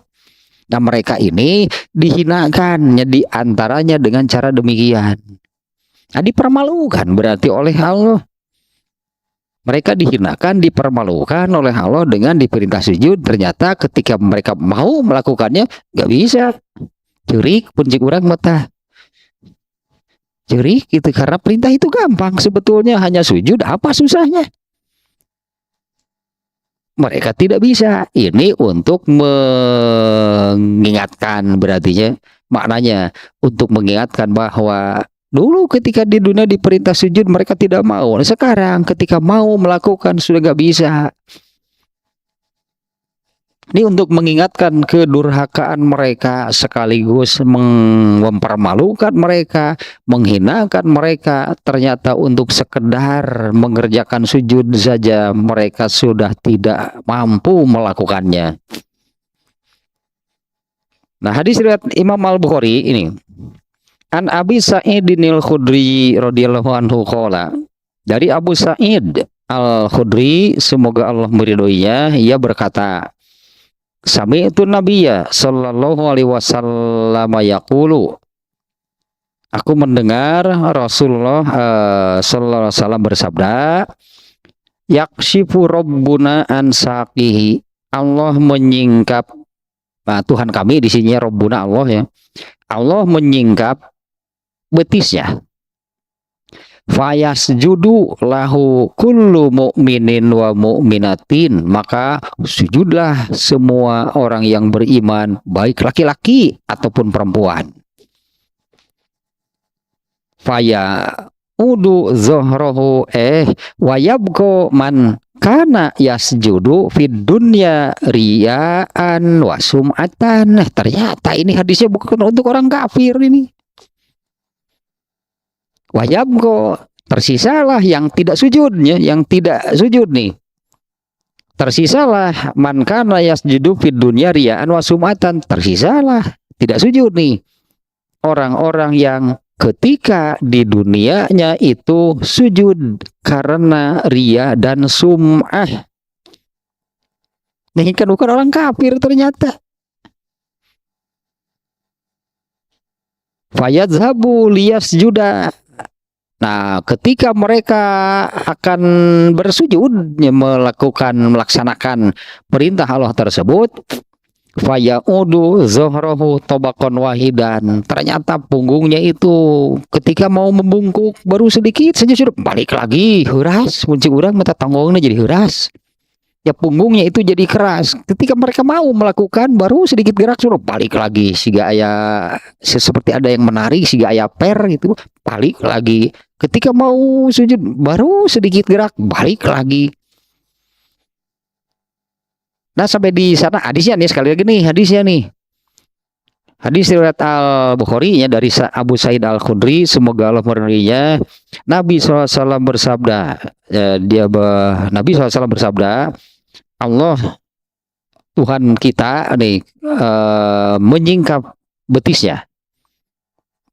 Nah, mereka ini dihinakan di antaranya dengan cara demikian. Nah, dipermalukan berarti oleh Allah. Mereka dihinakan, dipermalukan oleh Allah dengan diperintah sujud. Ternyata ketika mereka mau melakukannya, nggak bisa. Cerik, puncik urang mata. Cerik gitu, karena perintah itu gampang. Sebetulnya hanya sujud, apa susahnya? Mereka tidak bisa. Ini untuk mengingatkan berarti maknanya. Untuk mengingatkan bahwa dulu ketika di dunia diperintah sujud mereka tidak mau. Nah, sekarang ketika mau melakukan sudah gak bisa. Ini untuk mengingatkan kedurhakaan mereka sekaligus mempermalukan mereka, menghinakan mereka. Ternyata untuk sekedar mengerjakan sujud saja mereka sudah tidak mampu melakukannya. Nah, hadis riwayat Imam Al-Bukhari ini. An Abi Sa'idin Al-Khudri radhiyallahu anhu qala. Dari Abu Sa'id Al-Khudri, semoga Allah meridhoinya, ia berkata, Sami'tu Nabiyya sallallahu alaihi wasallam yaqulu. Aku mendengar Rasulullah sallallahu alaihi wasallam bersabda, yakshifu rabbuna an saqihi. Allah menyingkap, Tuhan kami di sini Rabbuna Allah ya. Allah menyingkap betisnya. Fayasjudu lahu kullu mu'minin wa mu'minatin, maka sujudlah semua orang yang beriman, baik laki-laki ataupun perempuan. Faya udu zohrohu wayabko man kana yasjudu fid dunya riyaan wa sum'atan. Ternyata ini hadisnya bukan untuk orang kafir ini. Wayabgo, tersisalah yang tidak sujudnya, yang tidak sujud nih. Tersisalah man kana yasjudu fid dunya riyaan wa sum'atan, tersisalah tidak sujud nih. Orang-orang yang ketika di dunianya itu sujud karena riya dan sum'ah. Ini kan bukan orang kafir ternyata. Fayadhabu liyasjuda. Nah, ketika mereka akan bersujud, melaksanakan perintah Allah tersebut, fayaudu zohrohu tobakon wahidan. Ternyata punggungnya itu ketika mau membungkuk baru sedikit saja sudah balik lagi, heuras. Muncul urang mata tanggungnya jadi heuras. Ya punggungnya itu jadi keras. Ketika mereka mau melakukan baru sedikit gerak suruh balik lagi. Siga aya seperti ada yang menarik, siga aya per gitu, balik lagi. Ketika mau sujud baru sedikit gerak, balik lagi. Nah, sampai di sana hadisnya nih, sekali lagi nih hadisnya nih. Hadis riwayat Al-Bukhari ya, dari Abu Sa'id Al-Khudri, semoga Allah meridhoinya. Nabi SAW bersabda, Nabi SAW bersabda, Allah Tuhan kita nih menyingkap betisnya.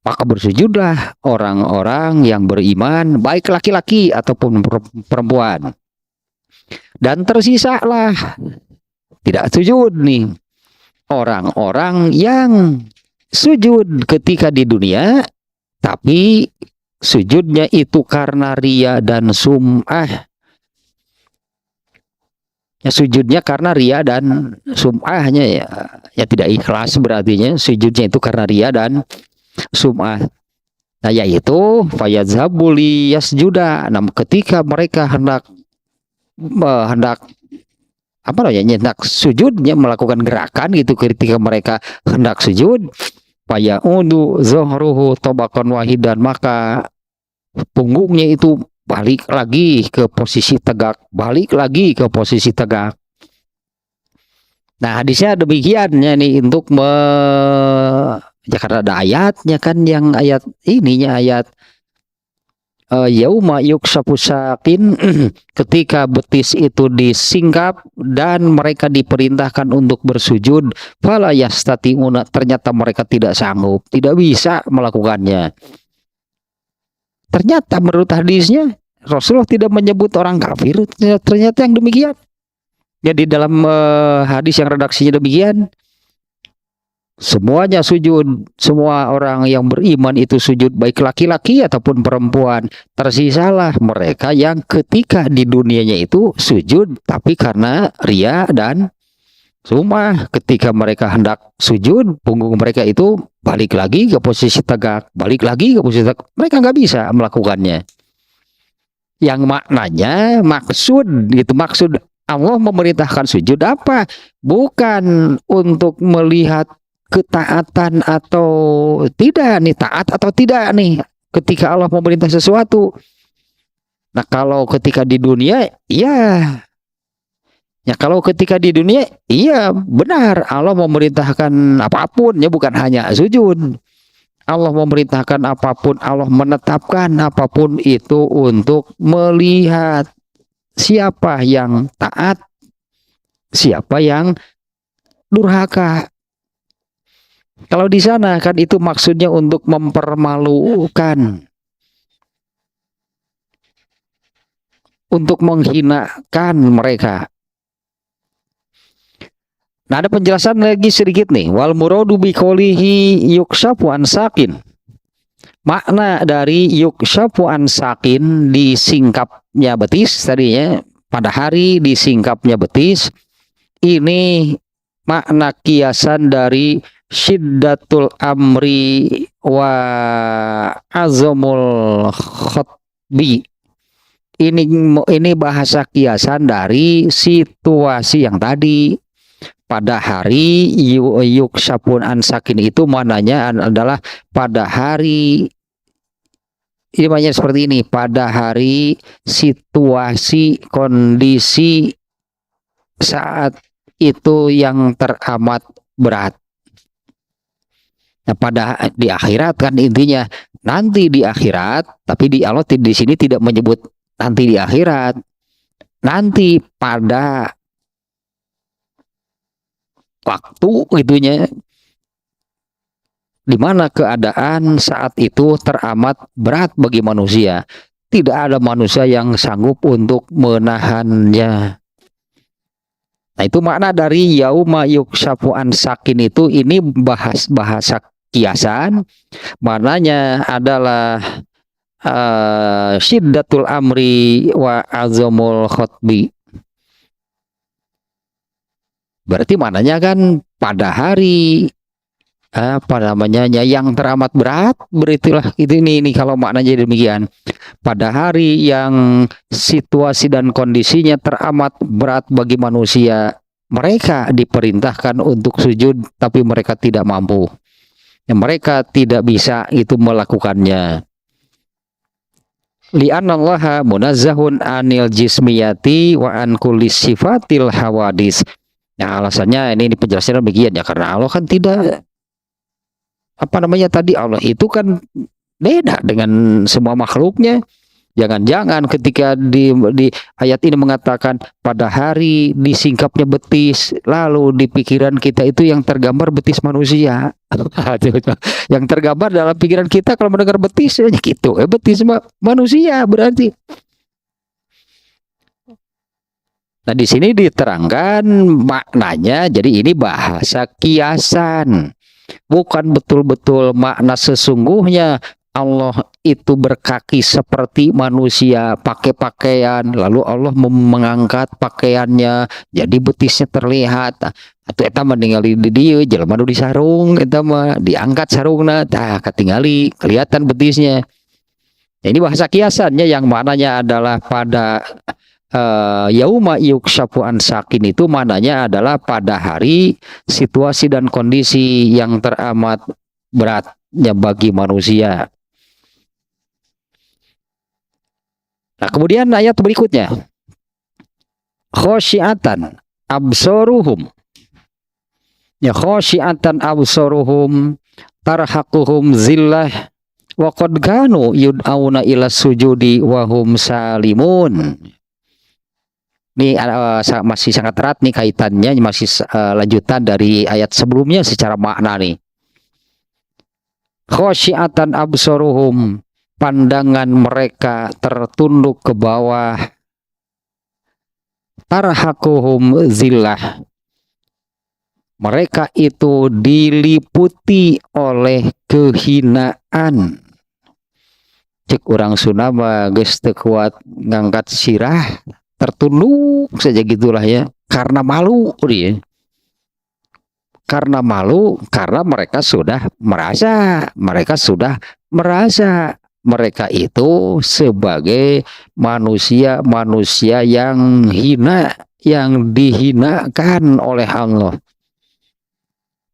Maka bersujudlah orang-orang yang beriman, baik laki-laki ataupun perempuan. Dan tersisalah tidak sujud nih orang-orang yang sujud ketika di dunia, tapi sujudnya itu karena riya dan sum'ah. Ya sujudnya karena ria dan sum'ahnya ya, ya tidak ikhlas berartinya sujudnya itu karena ria dan sum'ah. Nah yaitu fayadzhabuli yasjuda. Nah ketika mereka hendak apa namanya hendak sujudnya melakukan gerakan gitu ketika mereka hendak sujud fayaudu zuhruhu tabaqan wahidan, maka punggungnya itu balik lagi ke posisi tegak, balik lagi ke posisi tegak. Nah hadisnya demikiannya nih untuk ya karena ada ayatnya kan, yang ayat ininya ayat yauma yukshafu sakin ketika betis itu disingkap dan mereka diperintahkan untuk bersujud, fala yastati'una, ternyata mereka tidak sanggup, tidak bisa melakukannya. Ternyata menurut hadisnya Rasulullah tidak menyebut orang kafir, ternyata yang demikian. Jadi dalam hadis yang redaksinya demikian, semuanya sujud, semua orang yang beriman itu sujud, baik laki-laki ataupun perempuan. Tersisalah mereka yang ketika di dunianya itu sujud tapi karena ria dan sum'ah. Ketika mereka hendak sujud, punggung mereka itu balik lagi ke posisi tegak, balik lagi ke posisi tegak. Mereka nggak bisa melakukannya. Yang maknanya maksud gitu, maksud Allah memerintahkan sujud apa? Bukan untuk melihat ketaatan atau tidak nih, taat atau tidak nih ketika Allah memerintah sesuatu. Nah kalau ketika di dunia ya kalau ketika di dunia iya benar Allah memerintahkan apapun ya, bukan hanya sujud. Allah memerintahkan apapun, Allah menetapkan apapun itu untuk melihat siapa yang taat, siapa yang durhaka. Kalau di sana kan itu maksudnya untuk mempermalukan, untuk menghinakan mereka. Nah ada penjelasan lagi sedikit nih. Wal muradu bi qoulihi yukshafu an sakin. Makna dari yukshafu an sakin, disingkapnya betis tadinya, pada hari disingkapnya betis, ini makna kiasan dari syiddatul amri wa azamul khotbi. Ini bahasa kiasan dari situasi yang tadi. Pada hari yuksapun ansakin itu mananya adalah pada hari, ini banyak seperti ini, pada hari situasi kondisi saat itu yang teramat berat. Nah, pada di akhirat kan intinya nanti di akhirat, tapi di Allah di sini tidak menyebut nanti di akhirat, nanti pada waktu itunya di mana keadaan saat itu teramat berat bagi manusia, tidak ada manusia yang sanggup untuk menahannya. Nah itu makna dari yauma yukshafu an sakin itu, ini bahasa kiasan, maknanya adalah syiddatul amri wa azamul khotbi. Berarti maknanya kan pada hari apa namanya yang teramat berat, beritilah itu ini kalau maknanya demikian. Pada hari yang situasi dan kondisinya teramat berat bagi manusia, mereka diperintahkan untuk sujud tapi mereka tidak mampu. Mereka tidak bisa itu melakukannya. Li'annallaha munazzahun anil jismiyati wa an kulli sifatil hawadis. Nah alasannya ini penjelasannya demikian ya, karena Allah kan tidak apa namanya tadi, Allah itu kan beda dengan semua makhluknya. Jangan-jangan ketika di ayat ini mengatakan pada hari disingkapnya betis, lalu di pikiran kita itu yang tergambar betis manusia. Yang tergambar dalam pikiran kita kalau mendengar betis ya gitu, betis manusia berarti. Nah di sini diterangkan maknanya, jadi ini bahasa kiasan, bukan betul-betul makna sesungguhnya Allah itu berkaki seperti manusia, pakai pakaian, lalu Allah mengangkat pakaiannya, jadi betisnya terlihat. Atau eta meninggali di dia, jelema nu di sarung, eta mah diangkat sarungna, tah katingali kelihatan betisnya. Ini bahasa kiasannya yang mananya adalah pada yauma yukshafu an sakin, itu mananya adalah pada hari situasi dan kondisi yang teramat beratnya bagi manusia. Nah, kemudian ayat berikutnya, khosyiatan absoruhum, ya khosyiatan absoruhum tarhaquhum zillah wa qad kanu yud'auna ila sujudi wa hum salimun. Ini masih sangat erat nih kaitannya, masih lanjutan dari ayat sebelumnya secara makna nih. Khosyiatan absoruhum, pandangan mereka tertunduk ke bawah, tarhaquhum zillah, mereka itu diliputi oleh kehinaan. Cek orang Sunda mah geus teu kuat ngangkat sirah, tertunduk saja gitulah ya, karena malu dia. Karena malu, karena mereka sudah merasa mereka itu sebagai manusia yang hina, yang dihinakan oleh Allah.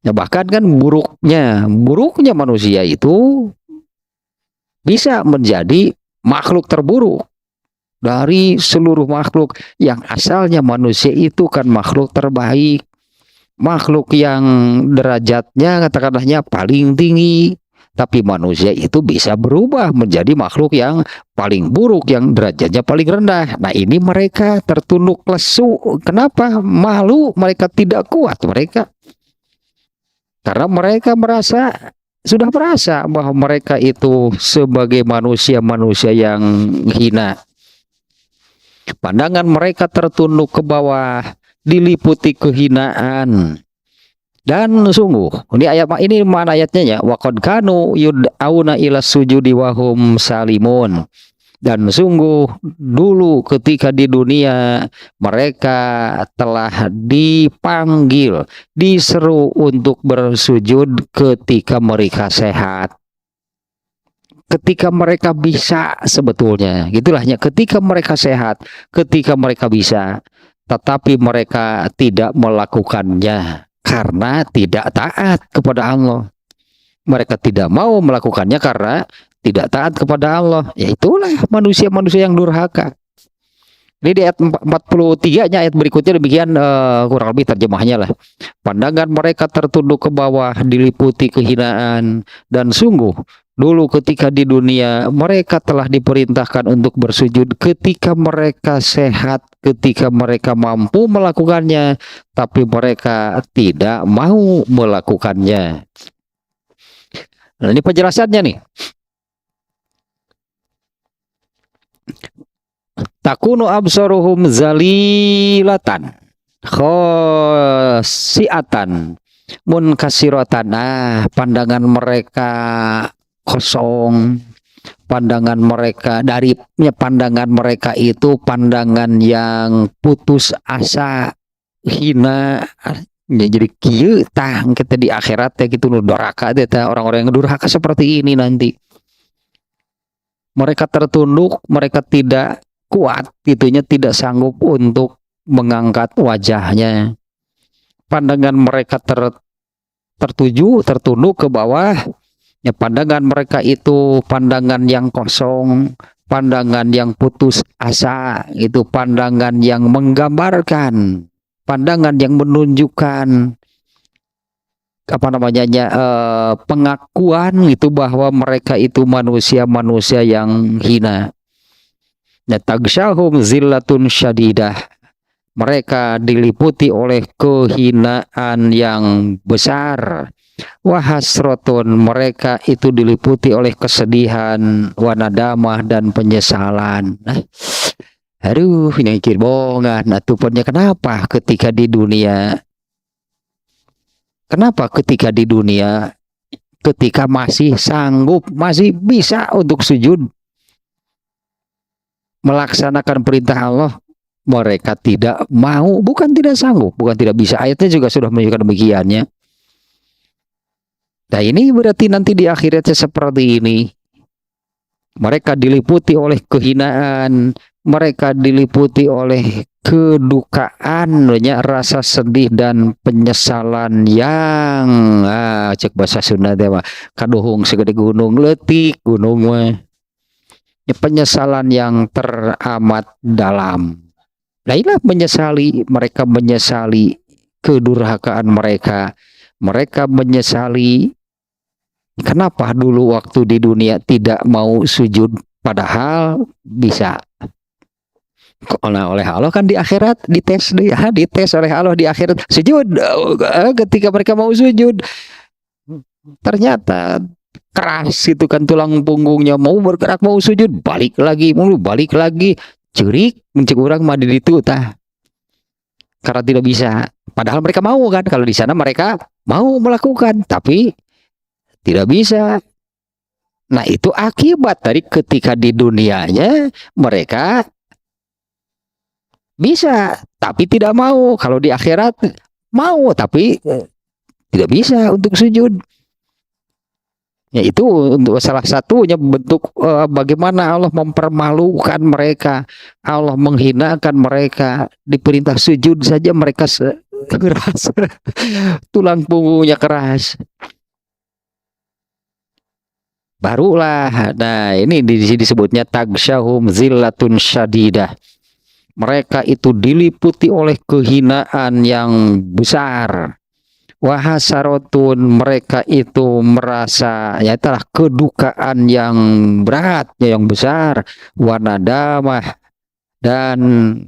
Ya, bahkan kan buruknya manusia itu bisa menjadi makhluk terburuk dari seluruh makhluk, yang asalnya manusia itu kan makhluk terbaik, makhluk yang derajatnya katakanlahnya paling tinggi, tapi manusia itu bisa berubah menjadi makhluk yang paling buruk, yang derajatnya paling rendah. Nah, ini mereka tertunduk lesu. Kenapa? Malu, mereka tidak kuat mereka. Karena mereka sudah merasa bahwa mereka itu sebagai manusia yang hina. Pandangan mereka tertunduk ke bawah, diliputi kehinaan. Dan sungguh, ini mana ayatnya ya? Wa qad kanu yud'auna ila sujudi wa hum salimun. Dan sungguh dulu ketika di dunia mereka telah dipanggil, diseru untuk bersujud ketika mereka sehat, ketika mereka bisa, sebetulnya gitulah ya, ketika mereka sehat, ketika mereka bisa, tetapi mereka tidak melakukannya karena tidak taat kepada Allah. Mereka tidak mau melakukannya karena tidak taat kepada Allah. Ya itulah manusia-manusia yang durhaka. Ini di ayat 43-nya, ayat berikutnya demikian kurang lebih terjemahnya lah. Pandangan mereka tertunduk ke bawah, diliputi kehinaan, dan sungguh dulu ketika di dunia mereka telah diperintahkan untuk bersujud ketika mereka sehat, ketika mereka mampu melakukannya, tapi mereka tidak mau melakukannya. Nah, ini penjelasannya nih. Takunu absaruhum zalilatan khosiatan munkasiratan. Nah, pandangan mereka kosong, pandangan mereka pandangan mereka itu pandangan yang putus asa, hina. Ya, jadi kieu tah kita di akhirat ya gitu, durhaka teh orang-orang yang durhaka seperti ini nanti. Mereka tertunduk, mereka tidak kuat, gitunya, tidak sanggup untuk mengangkat wajahnya. Pandangan mereka tertunduk ke bawah. Ya, pandangan mereka itu pandangan yang kosong, pandangan yang putus asa, itu pandangan yang menggambarkan, pandangan yang menunjukkan pengakuan itu bahwa mereka itu manusia yang hina. Taghsyahum zillatun syadidah, mereka diliputi oleh kehinaan yang besar. Wahasrotun, mereka itu diliputi oleh kesedihan, wanadamah, dan penyesalan. Aduh, ini mikir bongan. Kenapa ketika di dunia ketika masih sanggup, masih bisa untuk sujud melaksanakan perintah Allah, mereka tidak mau, bukan tidak sanggup, bukan tidak bisa. Ayatnya juga sudah menunjukkan demikiannya. Nah ini berarti nanti di akhiratnya seperti ini. Mereka diliputi oleh kehinaan, mereka diliputi oleh kedukaan, rasa sedih dan penyesalan yang cek bahasa Sunda teh mah kaduhung segede gunung leutik gunung mah. Penyesalan yang teramat dalam. Nah inilah mereka menyesali kedurhakaan mereka. Mereka menyesali kenapa dulu waktu di dunia tidak mau sujud, padahal bisa. Nah, oleh Allah kan di akhirat dites oleh Allah di akhirat sujud. Ketika mereka mau sujud, ternyata keras itu kan tulang punggungnya, mau bergerak mau sujud balik lagi cerik mencek orang mah di itu tah karena tidak bisa. Padahal mereka mau kan, kalau di sana mereka mau melakukan tapi tidak bisa. Nah itu akibat dari ketika di dunianya mereka bisa tapi tidak mau. Kalau di akhirat mau tapi tidak bisa untuk sujud. Ya itu untuk salah satunya bentuk bagaimana Allah mempermalukan mereka, Allah menghinakan mereka. Diperintah sujud saja mereka keras, tulang punggungnya keras. Barulah, nah ini di sini disebutnya tagsyahum zillatun syadidah. Mereka itu diliputi oleh kehinaan yang besar. Wahasarotun, mereka itu merasa ya telah kedukaan yang berat, yang besar. Wanadamah, dan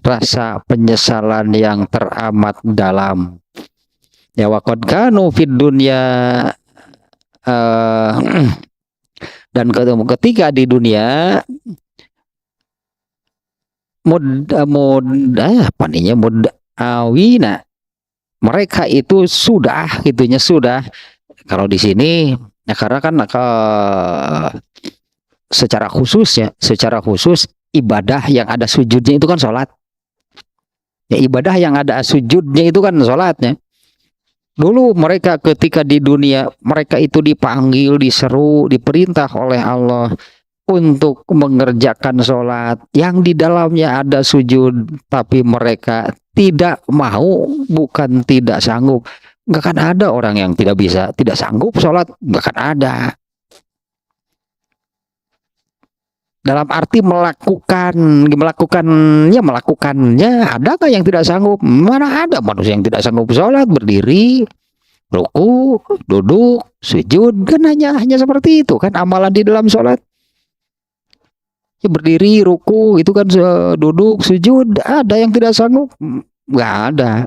rasa penyesalan yang teramat dalam. Ya waqad kanu fid dunya dan ketika di dunia awina, mereka itu sudah gitunya sudah. Kalau di sini ya karena kan secara khusus ibadah yang ada sujudnya itu kan sholat. Ya ibadah yang ada sujudnya itu kan sholatnya. Dulu mereka ketika di dunia, mereka itu dipanggil, diseru, diperintah oleh Allah untuk mengerjakan sholat yang di dalamnya ada sujud, tapi mereka tidak mau, bukan tidak sanggup. Nggak akan ada orang yang tidak bisa, tidak sanggup sholat, nggak akan ada. Dalam arti melakukannya, adakah yang tidak sanggup? Mana ada manusia yang tidak sanggup sholat, berdiri, ruku, duduk, sujud, kan hanya seperti itu kan amalan di dalam sholat. Ya, berdiri, ruku, itu kan duduk, sujud, ada yang tidak sanggup? Nggak ada.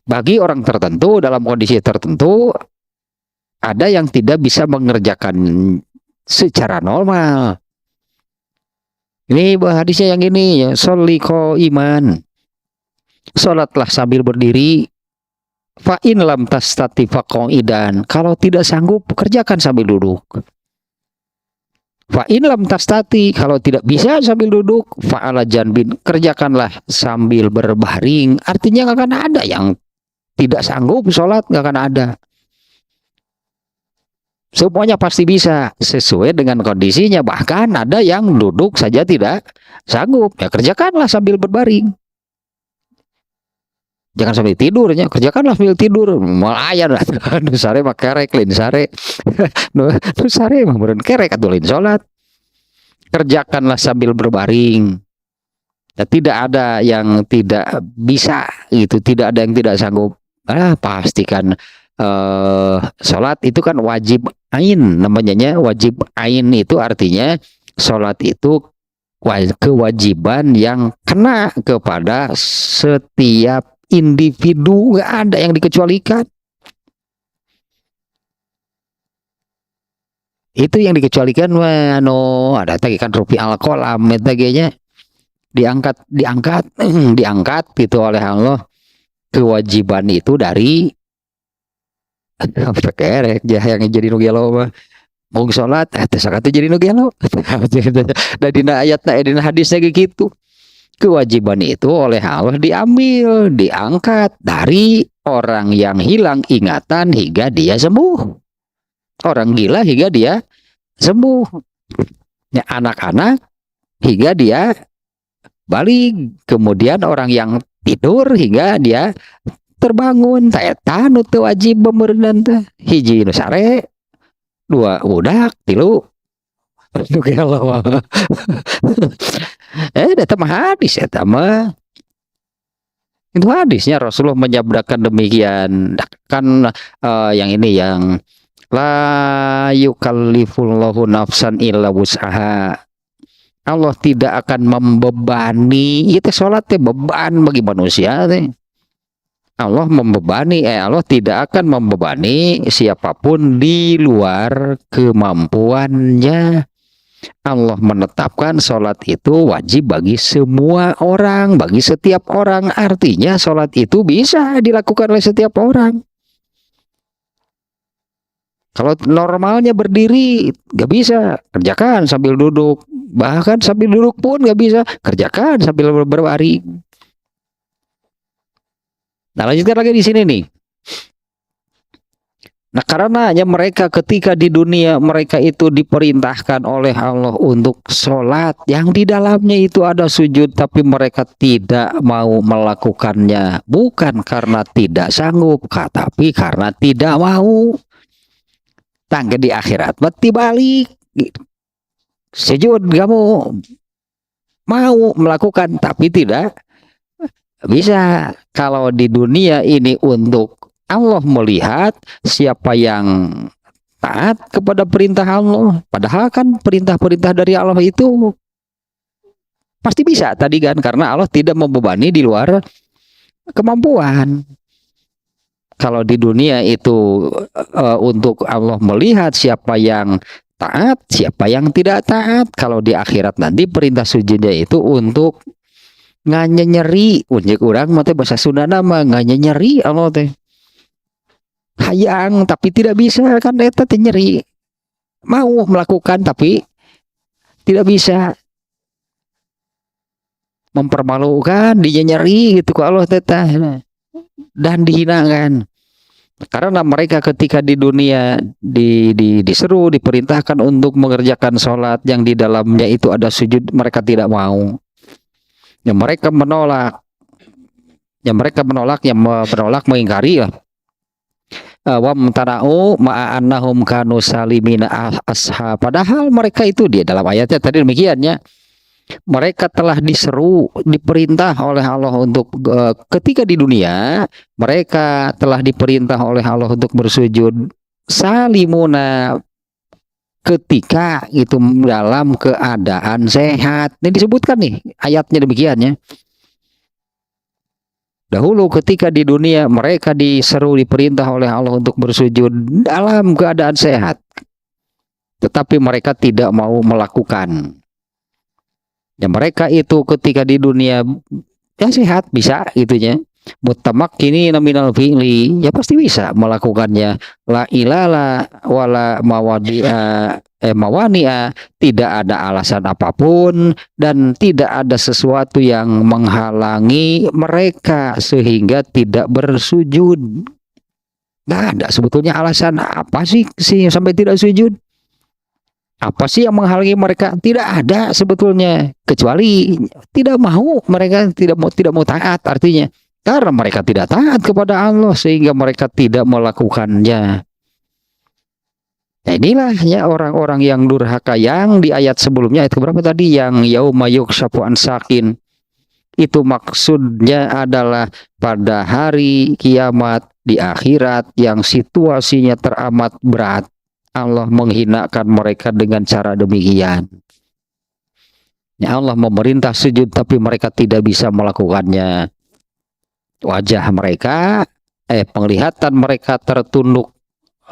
Bagi orang tertentu, dalam kondisi tertentu, ada yang tidak bisa mengerjakan secara normal. Ini hadisnya yang ini ya, sholiko iman, sholatlah sambil berdiri. Fa'in lam tastati faqo'idan, kalau tidak sanggup kerjakan sambil duduk. Fa'in lam tastati, kalau tidak bisa sambil duduk, fa'ala janbin, kerjakanlah sambil berbaring. Artinya nggak akan ada yang tidak sanggup sholat, nggak akan ada. Semuanya pasti bisa sesuai dengan kondisinya. Bahkan ada yang duduk saja tidak sanggup, ya kerjakanlah sambil berbaring. Jangan sambil tidur, ya kerjakanlah sambil tidur. Malayan lah, nu sare mah kerek, lain sare, nu sare mah meureun kerek atuh lain salat. Kerjakanlah sambil berbaring. Ya, tidak ada yang tidak bisa, gitu. Tidak ada yang tidak sanggup. Pastikan sholat itu kan wajib ain, namanya wajib ain itu artinya sholat itu kewajiban yang kena kepada setiap individu, nggak ada yang dikecualikan. Itu yang dikecualikan ada tadi kan rupi al-qalam metagenya diangkat gitu oleh Allah kewajiban itu dari Sampai kerek yang jadi nu gelo mah mau sholat teh sakatu jadi nu gelo. Da dina ayatna dina hadisnya kayak gitu. Kewajiban itu oleh Allah diambil, diangkat dari orang yang hilang ingatan hingga dia sembuh. Orang gila hingga dia sembuh. Ya, anak-anak hingga dia balik. Kemudian orang yang tidur hingga dia terbangun. Eta nu teu wajib bemeureunan teh. Hiji nu sare, dua budak, tilu nu gelo. Eta mah hadis eta mah. Itu hadisnya Rasulullah menyabdakan demikian. Kan yang ini yang la yukallifullahu nafsan illa wus'aha. Allah tidak akan membebani. Itu sholat teh beban bagi manusia teh. Allah membebani, Allah tidak akan membebani siapapun di luar kemampuannya. Allah menetapkan sholat itu wajib bagi semua orang, bagi setiap orang. Artinya sholat itu bisa dilakukan oleh setiap orang. Kalau normalnya berdiri, gak bisa, kerjakan sambil duduk. Bahkan sambil duduk pun gak bisa, kerjakan sambil berbaring. Nah, lanjutkan lagi di sini nih. Nah, karenanya mereka ketika di dunia mereka itu diperintahkan oleh Allah untuk sholat yang di dalamnya itu ada sujud, tapi mereka tidak mau melakukannya, bukan karena tidak sanggup, tapi karena tidak mau. Tangga di akhirat mati balik sujud kamu mau melakukan tapi tidak bisa. Kalau di dunia ini untuk Allah melihat siapa yang taat kepada perintah Allah, padahal kan perintah-perintah dari Allah itu pasti bisa tadi kan, karena Allah tidak membebani di luar kemampuan. Kalau di dunia itu untuk Allah melihat siapa yang taat, siapa yang tidak taat. Kalau di akhirat nanti perintah sujudnya itu untuk nganyeri, unjek urang mah teh bahasa Sunda nama nganyeri Allah teh. Hayang tapi tidak bisa kan eta teh nyeri. Mau melakukan tapi tidak bisa. Mempermalukan, dia nyeri gitu ku Allah teh dan dihinakan. Karena mereka ketika di dunia diseru, diperintahkan untuk mengerjakan sholat yang di dalamnya itu ada sujud, mereka tidak mau. Yang mereka menolak, yang menolak mengingkari lah. Wa mtana'u ma'annahum kanu salimina ashab. Padahal mereka itu dia dalam ayatnya tadi demikiannya. Mereka telah diseru, diperintah oleh Allah untuk ketika di dunia mereka telah diperintah oleh Allah untuk bersujud salimuna ketika itu dalam keadaan sehat. Ini disebutkan nih ayatnya demikiannya. Dahulu ketika di dunia mereka diseru, diperintah oleh Allah untuk bersujud dalam keadaan sehat, tetapi mereka tidak mau melakukan. Ya, mereka itu ketika di dunia ya sehat bisa gitunya. Mutamak kini nominal fi'li ya pasti bisa melakukannya. La ilala wala mawani'a, tidak ada alasan apapun dan tidak ada sesuatu yang menghalangi mereka sehingga tidak bersujud. Nggak ada sebetulnya alasan apa sih sampai tidak sujud. Apa sih yang menghalangi mereka? Tidak ada sebetulnya, kecuali tidak mau, mereka tidak mau taat, artinya karena mereka tidak taat kepada Allah sehingga mereka tidak melakukannya. Nah, inilah ya orang-orang yang durhaka yang di ayat sebelumnya, ayat berapa tadi, yang yauma yukshafu an sakin. Itu maksudnya adalah pada hari kiamat di akhirat yang situasinya teramat berat. Allah menghinakan mereka dengan cara demikian. Ya, Allah memerintah sujud tapi mereka tidak bisa melakukannya. Wajah mereka, penglihatan mereka tertunduk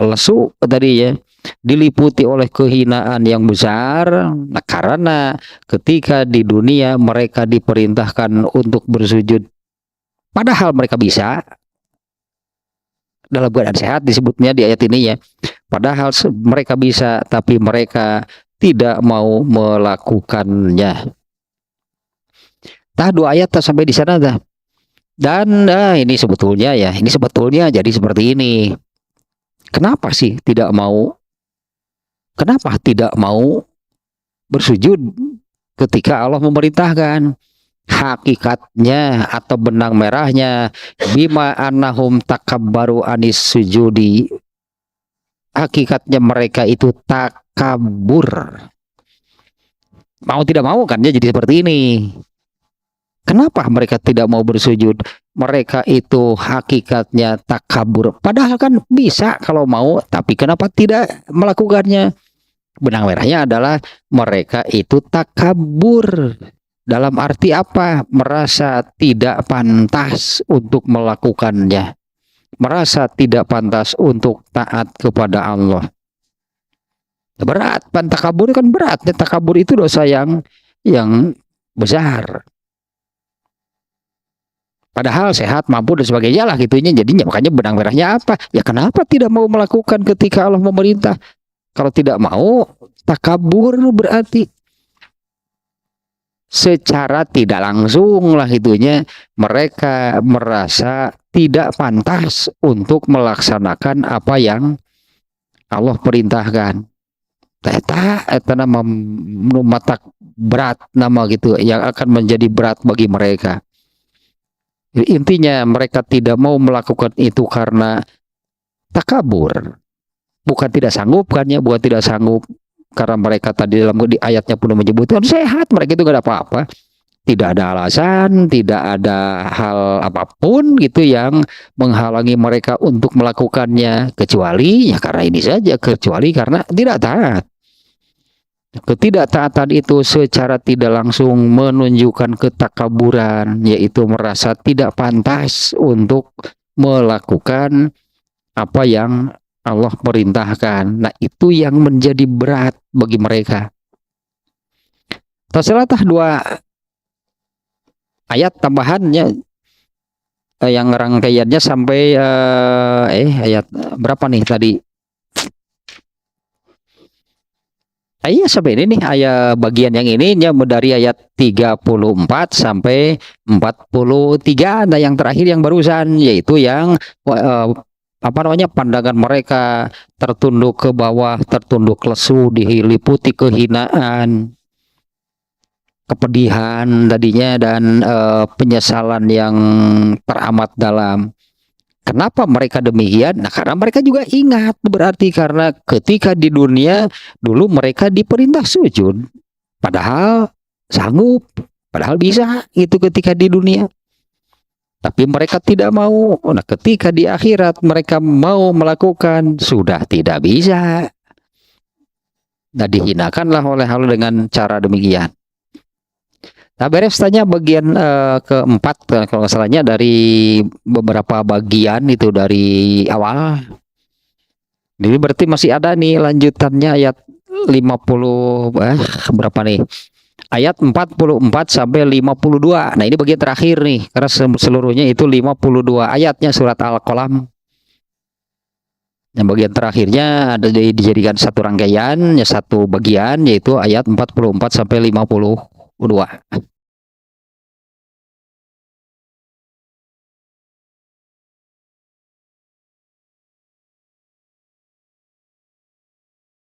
lesu tadi ya, diliputi oleh kehinaan yang besar. Nah, karena ketika di dunia mereka diperintahkan untuk bersujud, padahal mereka bisa. dalam keadaan sehat disebutnya di ayat ini ya. Padahal mereka bisa, tapi mereka tidak mau melakukannya. Tah dua ayat sampai di sana dah. Dan ini sebetulnya ya, ini sebetulnya jadi seperti ini. Kenapa sih tidak mau? Kenapa tidak mau bersujud ketika Allah memerintahkan? Hakikatnya atau benang merahnya, bima annahum takabbaru anis sujudi. Hakikatnya mereka itu takabur. Mau tidak mau kan ya jadi seperti ini. Kenapa mereka tidak mau bersujud? Mereka itu hakikatnya takabur. Padahal kan bisa kalau mau, tapi kenapa tidak melakukannya? Benang merahnya adalah mereka itu takabur. Dalam arti apa? Merasa tidak pantas untuk melakukannya. Merasa tidak pantas untuk taat kepada Allah. Berat, takabur kan berat. Takabur itu dosa yang besar. Padahal sehat, mampu dan sebagainya lah gitunya. Jadinya makanya benang merahnya apa? Ya kenapa tidak mau melakukan ketika Allah memerintah? Kalau tidak mau, takabur berarti secara tidak langsung lah itunya mereka merasa tidak pantas untuk melaksanakan apa yang Allah perintahkan. Eta nama matak berat nama gitu yang akan menjadi berat bagi mereka. Intinya mereka tidak mau melakukan itu karena takabur, bukan tidak sanggup kan ya, bukan tidak sanggup karena mereka tadi dalam di ayatnya pun menyebutkan sehat, mereka itu gak ada apa-apa, tidak ada alasan, tidak ada hal apapun gitu yang menghalangi mereka untuk melakukannya, kecuali ya karena ini saja, kecuali karena tidak taat. Ketidaktaatan itu secara tidak langsung menunjukkan ketakaburan, yaitu merasa tidak pantas untuk melakukan apa yang Allah perintahkan. Nah, itu yang menjadi berat bagi mereka. Terselatah dua ayat tambahannya yang rangkaiannya sampai ayat berapa nih tadi? Iya sampai ini nih ayat bagian yang ini dari ayat 34 sampai 43. Nah yang terakhir yang barusan yaitu yang apa namanya pandangan mereka tertunduk ke bawah, tertunduk lesu, diliputi kehinaan, kepedihan tadinya dan penyesalan yang teramat dalam. Kenapa mereka demikian? Nah, karena mereka juga ingat berarti karena ketika di dunia dulu mereka diperintah sujud, padahal sanggup, padahal bisa itu ketika di dunia. Tapi mereka tidak mau. Nah, ketika di akhirat mereka mau melakukan, sudah tidak bisa. Nah, dihinakanlah oleh Allah dengan cara demikian. Nah, beres tanya bagian keempat kalau nggak salahnya dari beberapa bagian itu dari awal. Jadi berarti masih ada nih lanjutannya ayat 50 berapa nih? Ayat 44 sampai 52. Nah, ini bagian terakhir nih karena seluruhnya itu 52 ayatnya surat Al-Qalam. Yang bagian terakhirnya ada dijadikan satu rangkaian, ya satu bagian yaitu ayat 44 sampai 52.